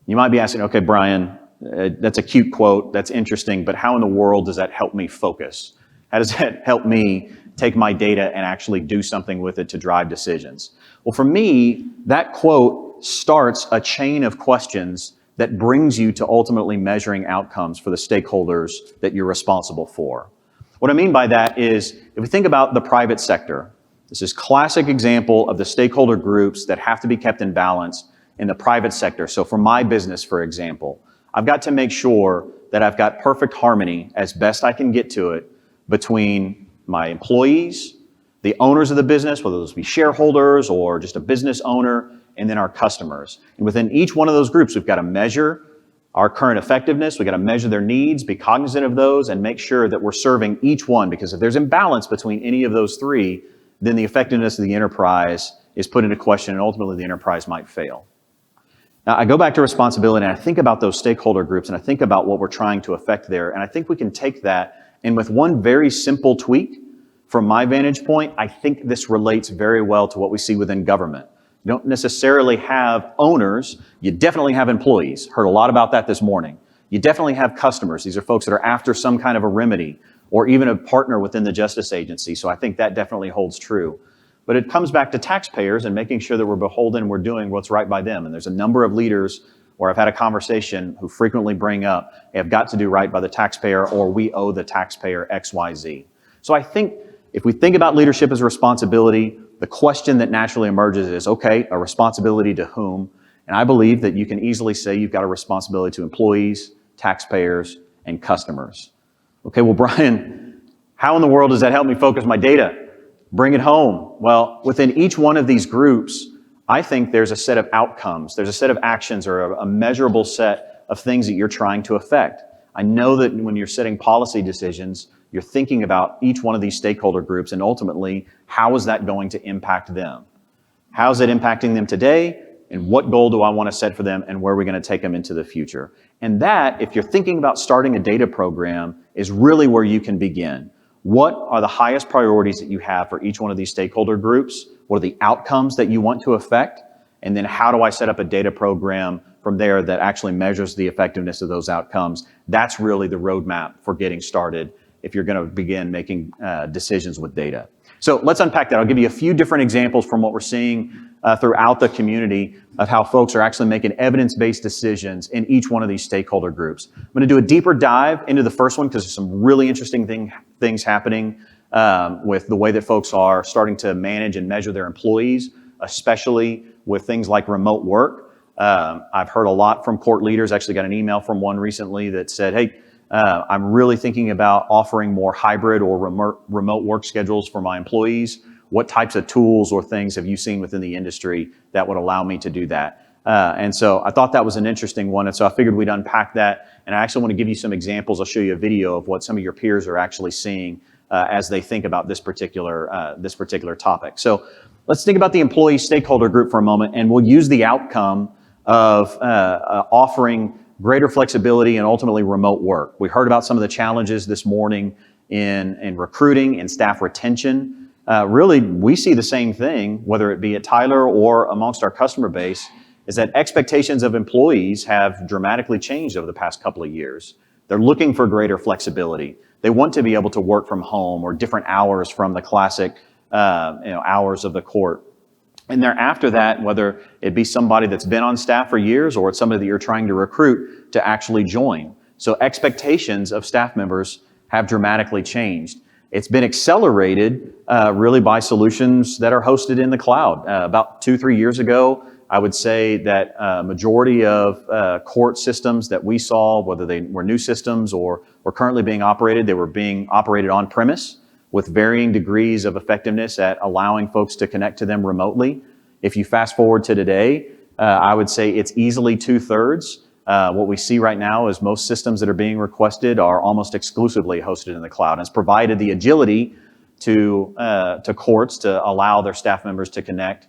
You might be asking, okay, Brian, that's a cute quote, that's interesting, but how in the world does that help me focus? How does that help me take my data and actually do something with it to drive decisions? Well, for me, that quote starts a chain of questions that brings you to ultimately measuring outcomes for the stakeholders that you're responsible for. What I mean by that is, if we think about the private sector, this is a classic example of the stakeholder groups that have to be kept in balance in the private sector. So for my business, for example, I've got to make sure that I've got perfect harmony as best I can get to it between my employees, the owners of the business, whether those be shareholders or just a business owner, and then our customers. And within each one of those groups, we've got to measure our current effectiveness, we've got to measure their needs, be cognizant of those, and make sure that we're serving each one, because if there's imbalance between any of those three, then the effectiveness of the enterprise is put into question and ultimately the enterprise might fail. Now, I go back to responsibility and I think about those stakeholder groups and I think about what we're trying to affect there. And I think we can take that and with one very simple tweak, from my vantage point, I think this relates very well to what we see within government. You don't necessarily have owners, you definitely have employees. Heard a lot about that this morning. You definitely have customers. These are folks that are after some kind of a remedy or even a partner within the justice agency. So I think that definitely holds true. But it comes back to taxpayers and making sure that we're beholden, we're doing what's right by them. And there's a number of leaders where I've had a conversation who frequently bring up, hey, I've got to do right by the taxpayer or we owe the taxpayer X, Y, Z. So I think if we think about leadership as a responsibility, the question that naturally emerges is, okay, a responsibility to whom? And I believe that you can easily say you've got a responsibility to employees, taxpayers, and customers. Okay, well, Brian, how in the world does that help me focus my data? Bring it home. Well, within each one of these groups, I think there's a set of outcomes. There's a set of actions or a measurable set of things that you're trying to affect. I know that when you're setting policy decisions, you're thinking about each one of these stakeholder groups and ultimately, how is that going to impact them? How is it impacting them today? And what goal do I want to set for them and where are we going to take them into the future? And that, if you're thinking about starting a data program, is really where you can begin. What are the highest priorities that you have for each one of these stakeholder groups? What are the outcomes that you want to affect? And then how do I set up a data program from there that actually measures the effectiveness of those outcomes? That's really the roadmap for getting started if you're going to begin making decisions with data. So let's unpack that. I'll give you a few different examples from what we're seeing throughout the community of how folks are actually making evidence-based decisions in each one of these stakeholder groups. I'm going to do a deeper dive into the first one because there's some really interesting things happening with the way that folks are starting to manage and measure their employees, especially with things like remote work. I've heard a lot from court leaders. Actually got an email from one recently that said, hey, I'm really thinking about offering more hybrid or remote work schedules for my employees. What types of tools or things have you seen within the industry that would allow me to do that? And so I thought that was an interesting one. And so I figured we'd unpack that. And I actually want to give you some examples. I'll show you a video of what some of your peers are actually seeing as they think about this particular topic. So let's think about the employee stakeholder group for a moment, and we'll use the outcome of offering greater flexibility and ultimately remote work. We heard about some of the challenges this morning in recruiting and staff retention. Really, we see the same thing, whether it be at Tyler or amongst our customer base, is that expectations of employees have dramatically changed over the past couple of years. They're looking for greater flexibility. They want to be able to work from home or different hours from the classic hours of the court. And they're after that, whether it be somebody that's been on staff for years or it's somebody that you're trying to recruit to actually join. So expectations of staff members have dramatically changed. It's been accelerated really by solutions that are hosted in the cloud. About 2-3 years ago, I would say that majority of court systems that we saw, whether they were new systems or were currently being operated, they were being operated on premise with varying degrees of effectiveness at allowing folks to connect to them remotely. If you fast forward to today, I would say it's easily 2/3. What we see right now is most systems that are being requested are almost exclusively hosted in the cloud. And it's provided the agility to courts to allow their staff members to connect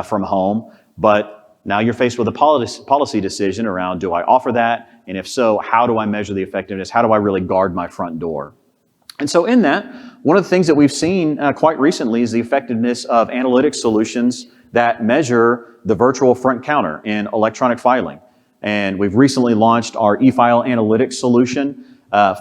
from home. But now you're faced with a policy decision around, do I offer that? And if so, how do I measure the effectiveness? How do I really guard my front door? And so in that, one of the things that we've seen quite recently is the effectiveness of analytics solutions that measure the virtual front counter in electronic filing. And we've recently launched our e-file analytics solution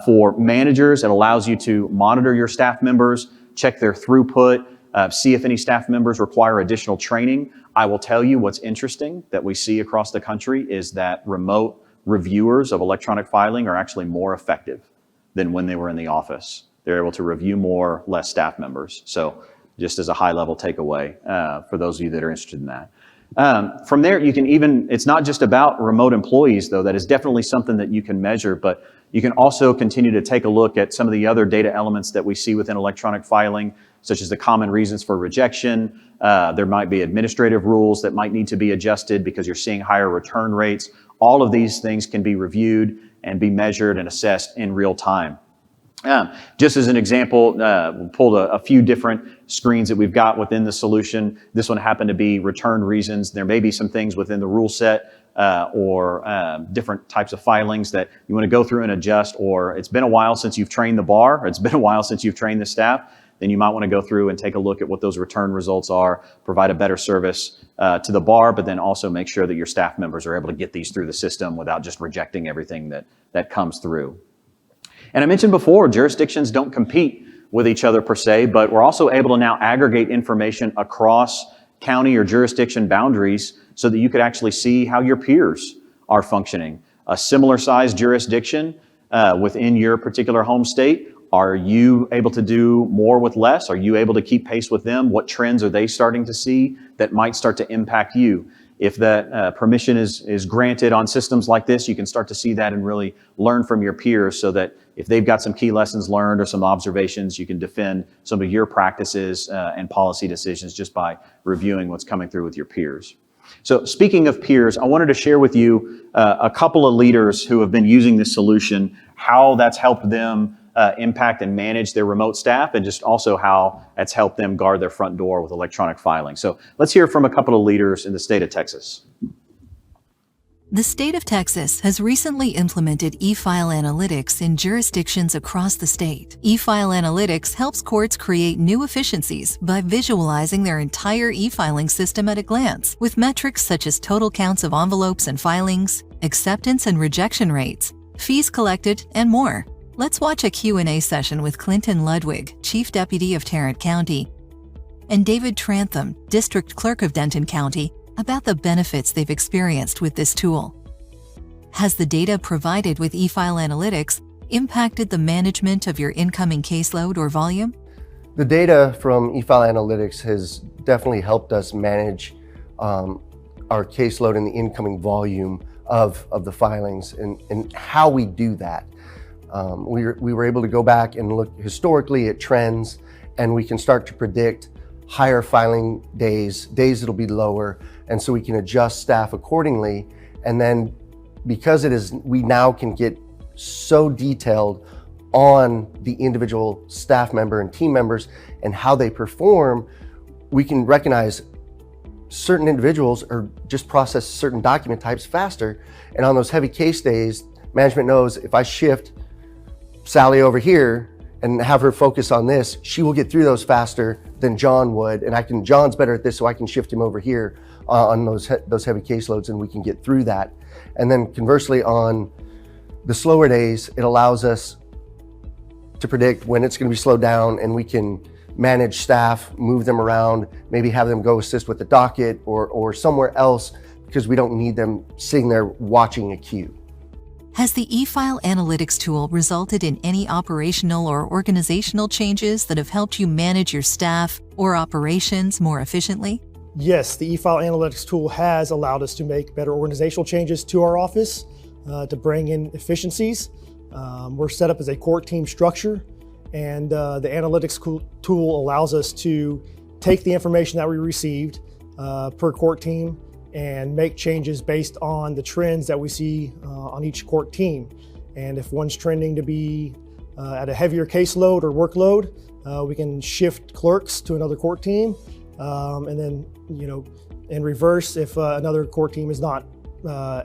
for managers. It allows you to monitor your staff members, check their throughput, see if any staff members require additional training. I will tell you what's interesting that we see across the country is that remote reviewers of electronic filing are actually more effective than when they were in the office. They're able to review more, less staff members. So just as a high level takeaway for those of you that are interested in that. From there, you can even, it's not just about remote employees though, that is definitely something that you can measure, but you can also continue to take a look at some of the other data elements that we see within electronic filing, such as the common reasons for rejection. There might be administrative rules that might need to be adjusted because you're seeing higher return rates. All of these things can be reviewed and be measured and assessed in real time. Just as an example, we pulled a few different screens that we've got within the solution. This one happened to be return reasons. There may be some things within the rule set or different types of filings that you want to go through and adjust, or it's been a while since you've trained the bar, or it's been a while since you've trained the staff, then you might want to go through and take a look at what those return results are, provide a better service to the bar, but then also make sure that your staff members are able to get these through the system without just rejecting everything that comes through. And I mentioned before, jurisdictions don't compete with each other per se, but we're also able to now aggregate information across county or jurisdiction boundaries so that you could actually see how your peers are functioning. A similar sized jurisdiction within your particular home state, are you able to do more with less? Are you able to keep pace with them? What trends are they starting to see that might start to impact you? If that permission is granted on systems like this, you can start to see that and really learn from your peers so that if they've got some key lessons learned or some observations, you can defend some of your practices and policy decisions just by reviewing what's coming through with your peers. So speaking of peers, I wanted to share with you a couple of leaders who have been using this solution, how that's helped them impact and manage their remote staff, and just also how that's helped them guard their front door with electronic filing. So let's hear from a couple of leaders in the state of Texas. The state of Texas has recently implemented e-file analytics in jurisdictions across the state. E-file analytics helps courts create new efficiencies by visualizing their entire e-filing system at a glance, with metrics such as total counts of envelopes and filings, acceptance and rejection rates, fees collected, and more. Let's watch a Q&A session with Clinton Ludwig, Chief Deputy of Tarrant County, and David Trantham, District Clerk of Denton County, about the benefits they've experienced with this tool. Has the data provided with e-file analytics impacted the management of your incoming caseload or volume? The data from e-file analytics has definitely helped us manage our caseload and the incoming volume of the filings and how we do that. We were able to go back and look historically at trends, and we can start to predict higher filing days that'll be lower, and so we can adjust staff accordingly. And then because we now can get so detailed on the individual staff member and team members and how they perform, we can recognize certain individuals or just process certain document types faster. And on those heavy case days, management knows if I shift Sally over here and have her focus on this, she will get through those faster than John would. And John's better at this, so I can shift him over here on those heavy caseloads, and we can get through that. And then conversely, on the slower days, it allows us to predict when it's going to be slowed down, and we can manage staff, move them around, maybe have them go assist with the docket or somewhere else, because we don't need them sitting there watching a queue. Has the e-file analytics tool resulted in any operational or organizational changes that have helped you manage your staff or operations more efficiently? Yes, the e-file analytics tool has allowed us to make better organizational changes to our office to bring in efficiencies. We're set up as a court team structure, and the analytics tool allows us to take the information that we received per court team and make changes based on the trends that we see on each court team. And if one's trending to be at a heavier caseload or workload, we can shift clerks to another court team. And then, in reverse, if another court team is not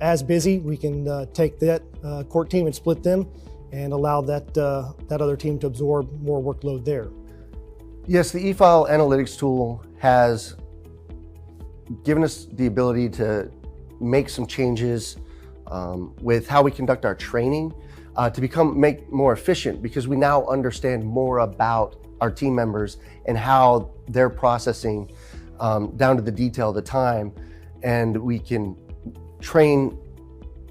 as busy, we can take that court team and split them and allow that other team to absorb more workload there. Yes, the e-file analytics tool has given us the ability to make some changes with how we conduct our training to make more efficient, because we now understand more about our team members and how they're processing down to the detail of the time, and we can train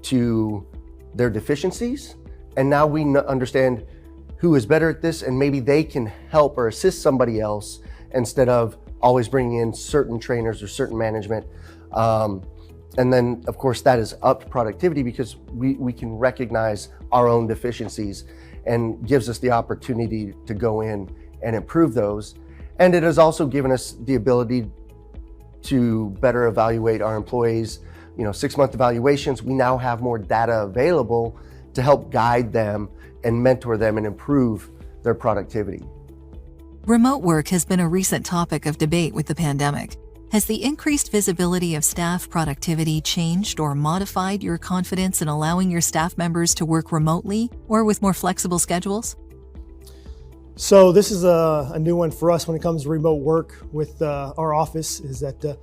to their deficiencies, and now we understand who is better at this, and maybe they can help or assist somebody else instead of always bringing in certain trainers or certain management. And then, of course, that is up productivity because we can recognize our own deficiencies and gives us the opportunity to go in and improve those. And it has also given us the ability to better evaluate our employees. 6-month evaluations, we now have more data available to help guide them and mentor them and improve their productivity. Remote work has been a recent topic of debate with the pandemic. Has the increased visibility of staff productivity changed or modified your confidence in allowing your staff members to work remotely or with more flexible schedules? So this is a new one for us when it comes to remote work with our office, is that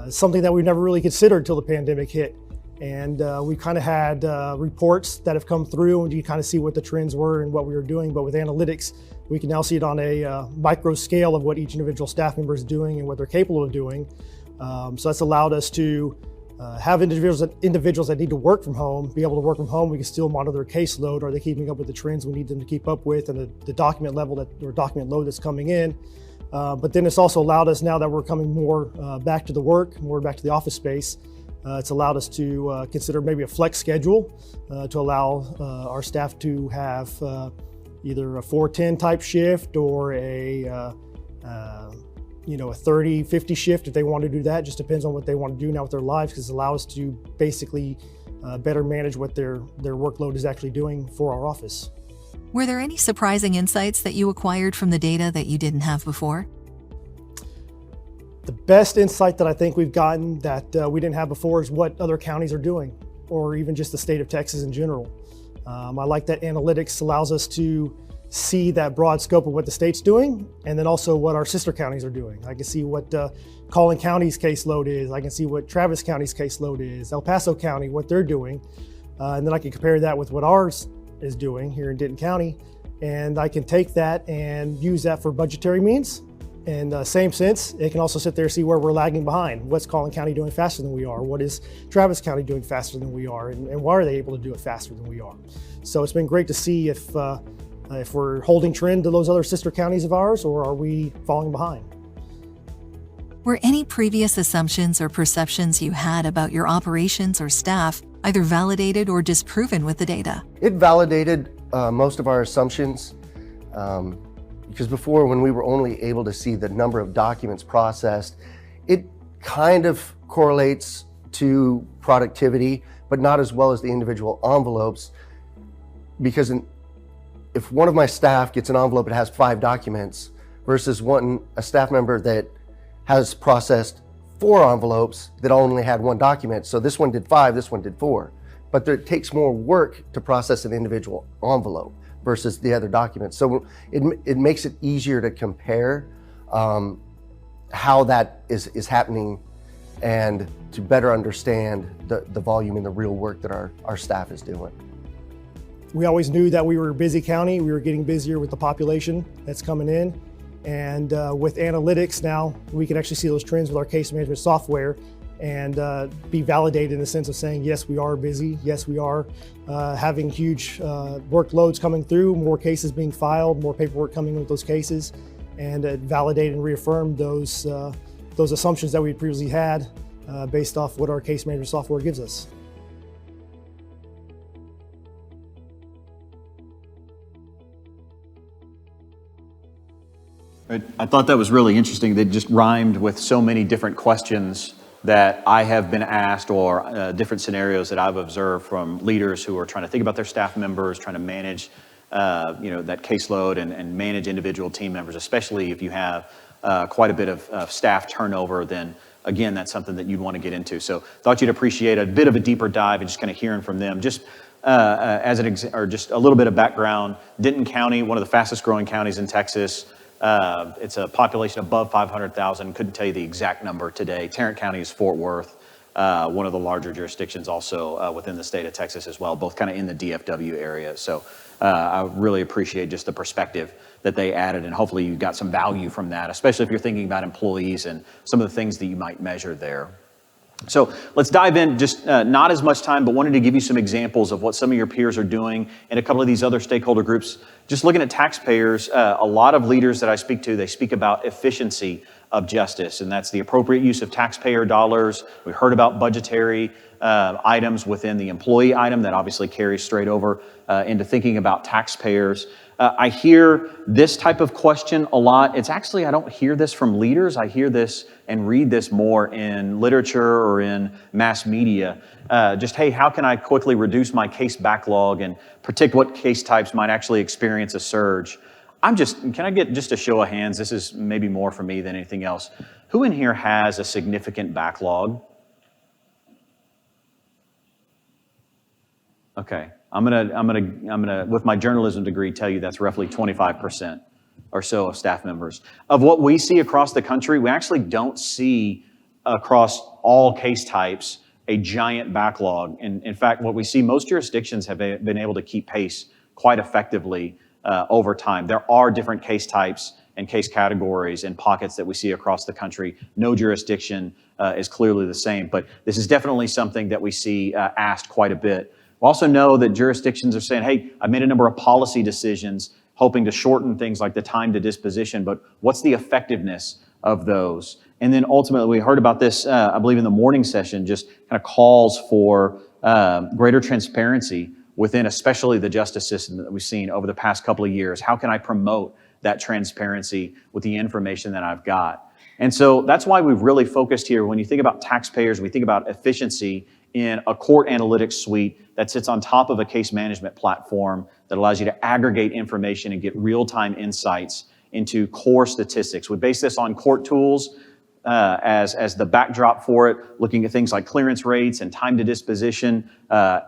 something that we've never really considered until the pandemic hit. And we kind of had reports that have come through, and you kind of see what the trends were and what we were doing. But with analytics, we can now see it on a micro scale of what each individual staff member is doing and what they're capable of doing. So that's allowed us to have individuals that need to work from home be able to work from home. We can still monitor their caseload. Are they keeping up with the trends we need them to keep up with, and the document level or document load that's coming in? But then it's also allowed us, now that we're coming more back to the work, more back to the office space, it's allowed us to consider maybe a flex schedule to allow our staff to have either a 4-10 type shift or a 30-50 shift if they want to do that. Just depends on what they want to do now with their lives, because it allows us to basically better manage what their workload is actually doing for our office. Were there any surprising insights that you acquired from the data that you didn't have before? The best insight that I think we've gotten that we didn't have before is what other counties are doing, or even just the state of Texas in general. I like that analytics allows us to see that broad scope of what the state's doing, and then also what our sister counties are doing. I can see what Collin County's caseload is. I can see what Travis County's caseload is, El Paso County, what they're doing. And then I can compare that with what ours is doing here in Denton County. And I can take that and use that for budgetary means. And same sense, it can also sit there and see where we're lagging behind. What's Collin County doing faster than we are? What is Travis County doing faster than we are? And why are they able to do it faster than we are? So it's been great to see if we're holding trend to those other sister counties of ours, or are we falling behind? Were any previous assumptions or perceptions you had about your operations or staff either validated or disproven with the data? It validated most of our assumptions. Because before, when we were only able to see the number of documents processed, it kind of correlates to productivity, but not as well as the individual envelopes. Because if one of my staff gets an envelope that has 5 documents versus a staff member that has processed 4 envelopes that only had 1 document. So this one did 5, this one did 4. But it takes more work to process an individual envelope versus the other documents. So it makes it easier to compare how that is happening, and to better understand the volume and the real work that our staff is doing. We always knew that we were a busy county. We were getting busier with the population that's coming in. And with analytics now, we can actually see those trends with our case management software and be validated in the sense of saying, yes, we are busy. Yes, we are having huge workloads coming through, more cases being filed, more paperwork coming in with those cases, and validate and reaffirm those assumptions that we previously had based off what our case management software gives us. I thought that was really interesting. They just rhymed with so many different questions that I have been asked, or different scenarios that I've observed from leaders who are trying to think about their staff members, trying to manage that caseload and manage individual team members, especially if you have quite a bit of staff turnover. Then again, that's something that you'd want to get into. So thought you'd appreciate a bit of a deeper dive and just kind of hearing from them. Just just a little bit of background. Denton County, one of the fastest growing counties in Texas. It's a population above 500,000. Couldn't tell you the exact number today. Tarrant County is Fort Worth, one of the larger jurisdictions also within the state of Texas as well, both kind of in the DFW area. So I really appreciate just the perspective that they added, and hopefully you got some value from that, especially if you're thinking about employees and some of the things that you might measure there. So let's dive in, just not as much time, but wanted to give you some examples of what some of your peers are doing and a couple of these other stakeholder groups. Just looking at taxpayers, a lot of leaders that I speak to, they speak about efficiency of justice, and that's the appropriate use of taxpayer dollars. We heard about budgetary items within the employee item that obviously carries straight over into thinking about taxpayers. I hear this type of question a lot. It's actually, I don't hear this from leaders. I hear this and read this more in literature or in mass media. Just, hey, how can I quickly reduce my case backlog and predict what case types might actually experience a surge? Can I get just a show of hands? This is maybe more for me than anything else. Who in here has a significant backlog? Okay, I'm gonna, with my journalism degree, tell you that's roughly 25% or so of staff members. Of what we see across the country, we actually don't see across all case types a giant backlog. And in fact, what we see, most jurisdictions have been able to keep pace quite effectively over time. There are different case types and case categories and pockets that we see across the country. No jurisdiction is clearly the same, but this is definitely something that we see asked quite a bit. We also know that jurisdictions are saying, hey, I made a number of policy decisions hoping to shorten things like the time to disposition, but what's the effectiveness of those? And then ultimately, we heard about this, I believe in the morning session, just kind of calls for greater transparency within especially the justice system that we've seen over the past couple of years. How can I promote that transparency with the information that I've got? And so that's why we've really focused here. When you think about taxpayers, we think about efficiency in a court analytics suite that sits on top of a case management platform that allows you to aggregate information and get real-time insights into core statistics. We base this on court tools as the backdrop for it, looking at things like clearance rates and time to disposition,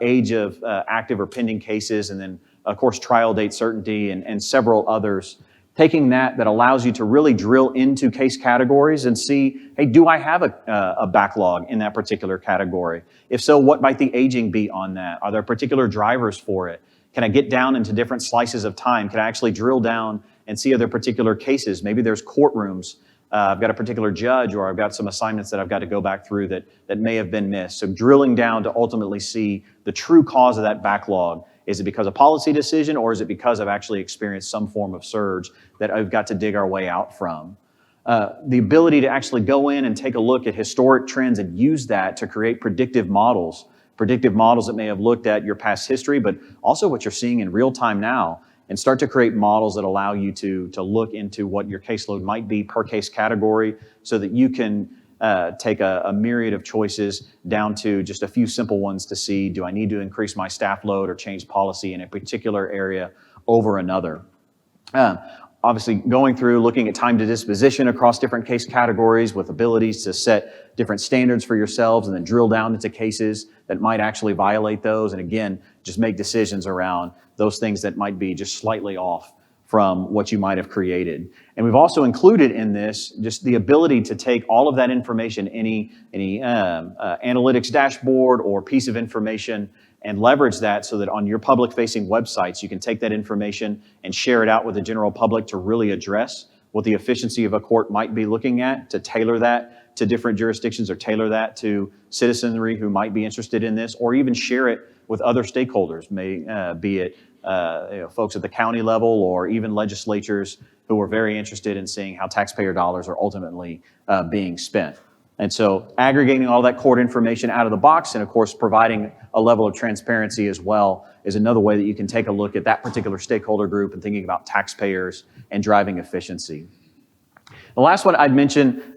age of active or pending cases, and then, of course, trial date certainty and several others. Taking that allows you to really drill into case categories and see, hey, do I have a backlog in that particular category? If so, what might the aging be on that? Are there particular drivers for it? Can I get down into different slices of time? Can I actually drill down and see other particular cases? Maybe there's courtrooms. I've got a particular judge, or I've got some assignments that I've got to go back through that may have been missed. So drilling down to ultimately see the true cause of that backlog. Is it because of policy decision, or is it because I've actually experienced some form of surge that I've got to dig our way out from? The ability to actually go in and take a look at historic trends and use that to create predictive models that may have looked at your past history, but also what you're seeing in real time now, and start to create models that allow you to look into what your caseload might be per case category so that you can take a myriad of choices down to just a few simple ones to see, do I need to increase my staff load or change policy in a particular area over another? Obviously, going through, looking at time to disposition across different case categories with abilities to set different standards for yourselves and then drill down into cases that might actually violate those. And again, just make decisions around those things that might be just slightly off from what you might have created. And we've also included in this just the ability to take all of that information, any analytics dashboard or piece of information, and leverage that so that on your public-facing websites, you can take that information and share it out with the general public to really address what the efficiency of a court might be looking at, to tailor that to different jurisdictions or tailor that to citizenry who might be interested in this, or even share it with other stakeholders, be it folks at the county level or even legislatures who are very interested in seeing how taxpayer dollars are ultimately being spent. And so aggregating all that court information out of the box and, of course, providing a level of transparency as well is another way that you can take a look at that particular stakeholder group and thinking about taxpayers and driving efficiency. The last one I'd mention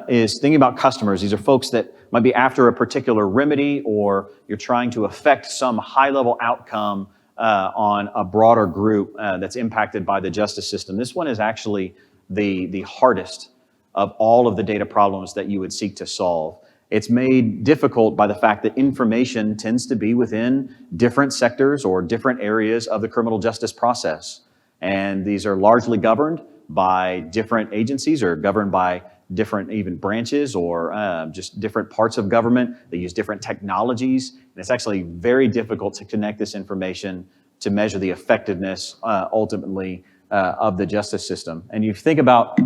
is thinking about customers. These are folks that might be after a particular remedy, or you're trying to affect some high-level outcome on a broader group that's impacted by the justice system. This one is actually the hardest of all of the data problems that you would seek to solve. It's made difficult by the fact that information tends to be within different sectors or different areas of the criminal justice process. And these are largely governed by different agencies or governed by different even branches or just different parts of government. They use different technologies. And it's actually very difficult to connect this information to measure the effectiveness ultimately of the justice system. And you think about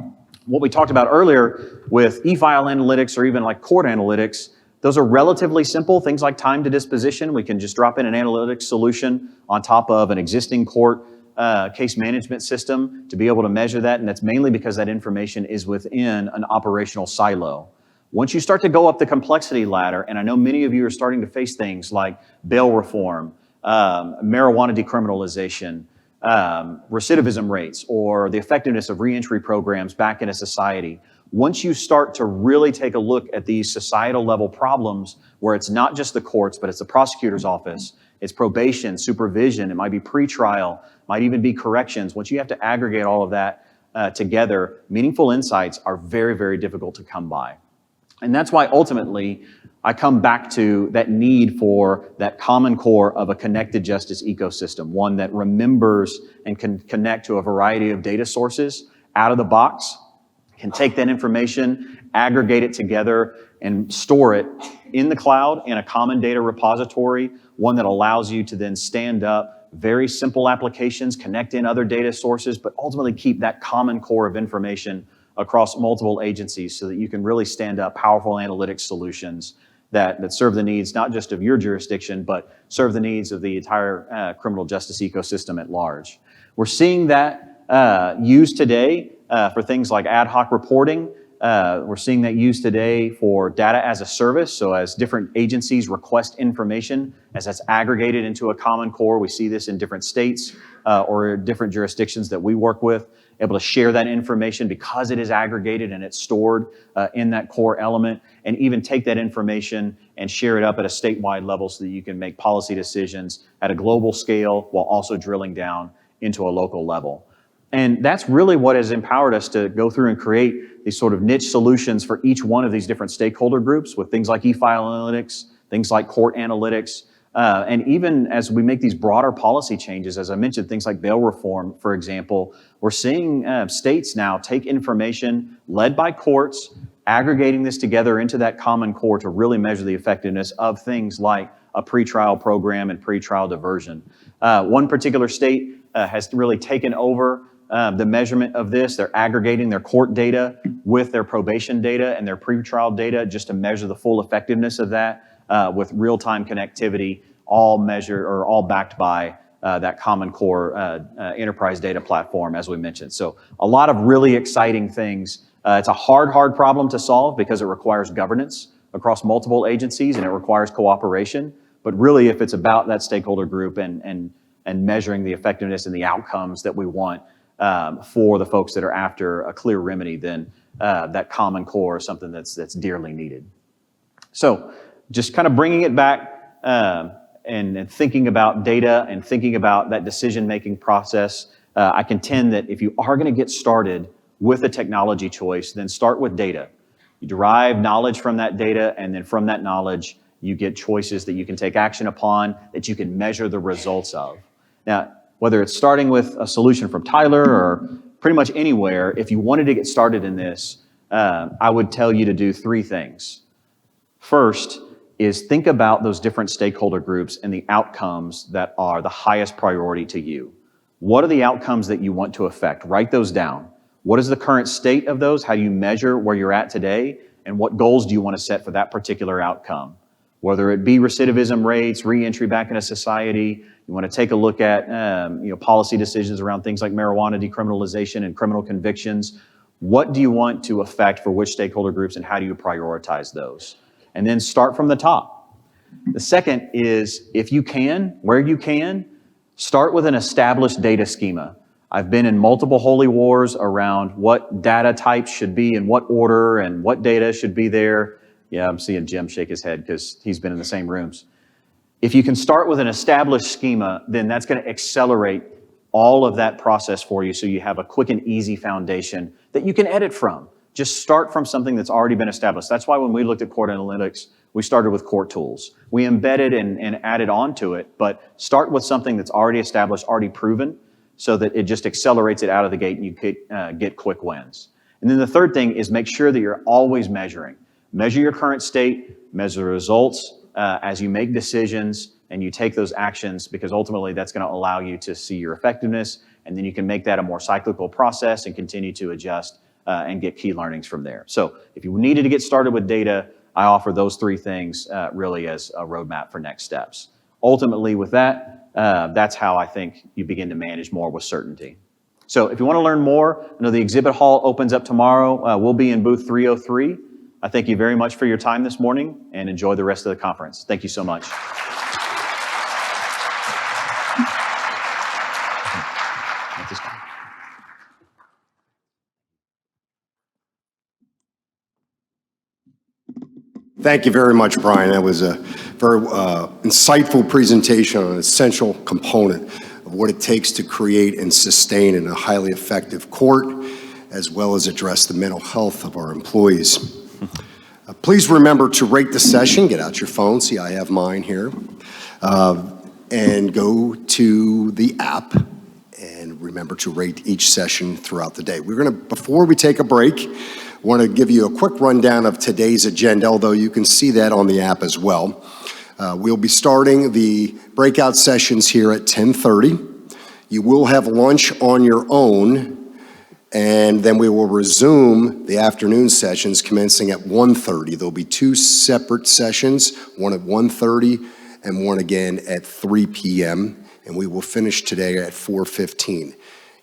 what we talked about earlier with e-file analytics or even like court analytics, those are relatively simple. Things like time to disposition, we can just drop in an analytics solution on top of an existing court case management system to be able to measure that. And that's mainly because that information is within an operational silo. Once you start to go up the complexity ladder, and I know many of you are starting to face things like bail reform, marijuana decriminalization, recidivism rates or the effectiveness of reentry programs back into society. Once you start to really take a look at these societal level problems where it's not just the courts, but it's the prosecutor's office, it's probation, supervision, it might be pretrial, might even be corrections. Once you have to aggregate all of that together, meaningful insights are very, very difficult to come by. And that's why ultimately I come back to that need for that common core of a connected justice ecosystem, one that remembers and can connect to a variety of data sources out of the box, can take that information, aggregate it together, and store it in the cloud in a common data repository, one that allows you to then stand up very simple applications, connect in other data sources, but ultimately keep that common core of information across multiple agencies so that you can really stand up powerful analytics solutions that serve the needs not just of your jurisdiction, but serve the needs of the entire criminal justice ecosystem at large. We're seeing that used today for things like ad hoc reporting. We're seeing that used today for data as a service. So as different agencies request information, as that's aggregated into a common core, we see this in different states or different jurisdictions that we work with, able to share that information because it is aggregated and it's stored in that core element, and even take that information and share it up at a statewide level so that you can make policy decisions at a global scale while also drilling down into a local level. And that's really what has empowered us to go through and create these sort of niche solutions for each one of these different stakeholder groups with things like e-file analytics, things like court analytics, and even as we make these broader policy changes, as I mentioned, things like bail reform, for example, we're seeing states now take information led by courts, aggregating this together into that common core to really measure the effectiveness of things like a pretrial program and pretrial diversion. One particular state has really taken over the measurement of this. They're aggregating their court data with their probation data and their pretrial data just to measure the full effectiveness of that with real-time connectivity, all measured or all backed by that common core enterprise data platform, as we mentioned. So a lot of really exciting things. It's a hard problem to solve because it requires governance across multiple agencies and it requires cooperation. But really, if it's about that stakeholder group and measuring the effectiveness and the outcomes that we want for the folks that are after a clear remedy, then that common core is something that's dearly needed. So just kind of bringing it back and thinking about data and thinking about that decision-making process, I contend that if you are going to get started with a technology choice, then start with data. You derive knowledge from that data, and then from that knowledge, you get choices that you can take action upon, that you can measure the results of. Now, whether it's starting with a solution from Tyler or pretty much anywhere, if you wanted to get started in this, I would tell you to do three things. First is think about those different stakeholder groups and the outcomes that are the highest priority to you. What are the outcomes that you want to affect? Write those down. What is the current state of those? How do you measure where you're at today? And what goals do you want to set for that particular outcome? Whether it be recidivism rates, reentry back into society, you want to take a look at policy decisions around things like marijuana decriminalization and criminal convictions. What do you want to affect for which stakeholder groups and how do you prioritize those? And then start from the top. The second is, if you can, where you can, start with an established data schema. I've been in multiple holy wars around what data types should be in what order and what data should be there. Yeah, I'm seeing Jim shake his head because he's been in the same rooms. If you can start with an established schema, then that's going to accelerate all of that process for you so you have a quick and easy foundation that you can edit from. Just start from something that's already been established. That's why when we looked at court analytics, we started with court tools. We embedded and added on to it, but start with something that's already established, already proven, so that it just accelerates it out of the gate and you could get quick wins. And then the third thing is make sure that you're always measuring. Measure your current state, measure the results as you make decisions and you take those actions, because ultimately that's going to allow you to see your effectiveness, and then you can make that a more cyclical process and continue to adjust and get key learnings from there. So if you needed to get started with data, I offer those three things really as a roadmap for next steps. Ultimately with that, that's how I think you begin to manage more with certainty. So if you want to learn more, I know the exhibit hall opens up tomorrow. We'll be in booth 303. I thank you very much for your time this morning and enjoy the rest of the conference. Thank you so much. Thank you very much, Brian. That was a very insightful presentation on an essential component of what it takes to create and sustain a highly effective court, as well as address the mental health of our employees. Please remember to rate the session. Get out your phone. See, I have mine here. And go to the app and remember to rate each session throughout the day. Before we take a break, I want to give you a quick rundown of today's agenda, although you can see that on the app as well. We'll be starting the breakout sessions here at 10:30. You will have lunch on your own, and then we will resume the afternoon sessions commencing at 1:30. There'll be two separate sessions, one at 1:30 and one again at 3 p.m., and we will finish today at 4:15.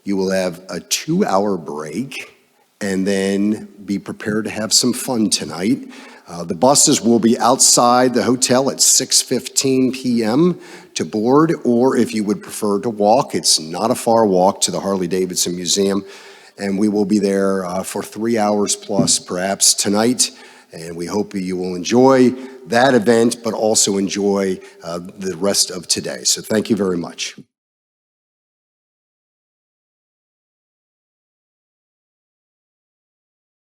You will have a 2-hour break, and then be prepared to have some fun tonight. The buses will be outside the hotel at 6:15 p.m. to board, or if you would prefer to walk, it's not a far walk to the Harley-Davidson Museum, and we will be there for 3 hours plus perhaps tonight, and we hope you will enjoy that event, but also enjoy the rest of today. So thank you very much.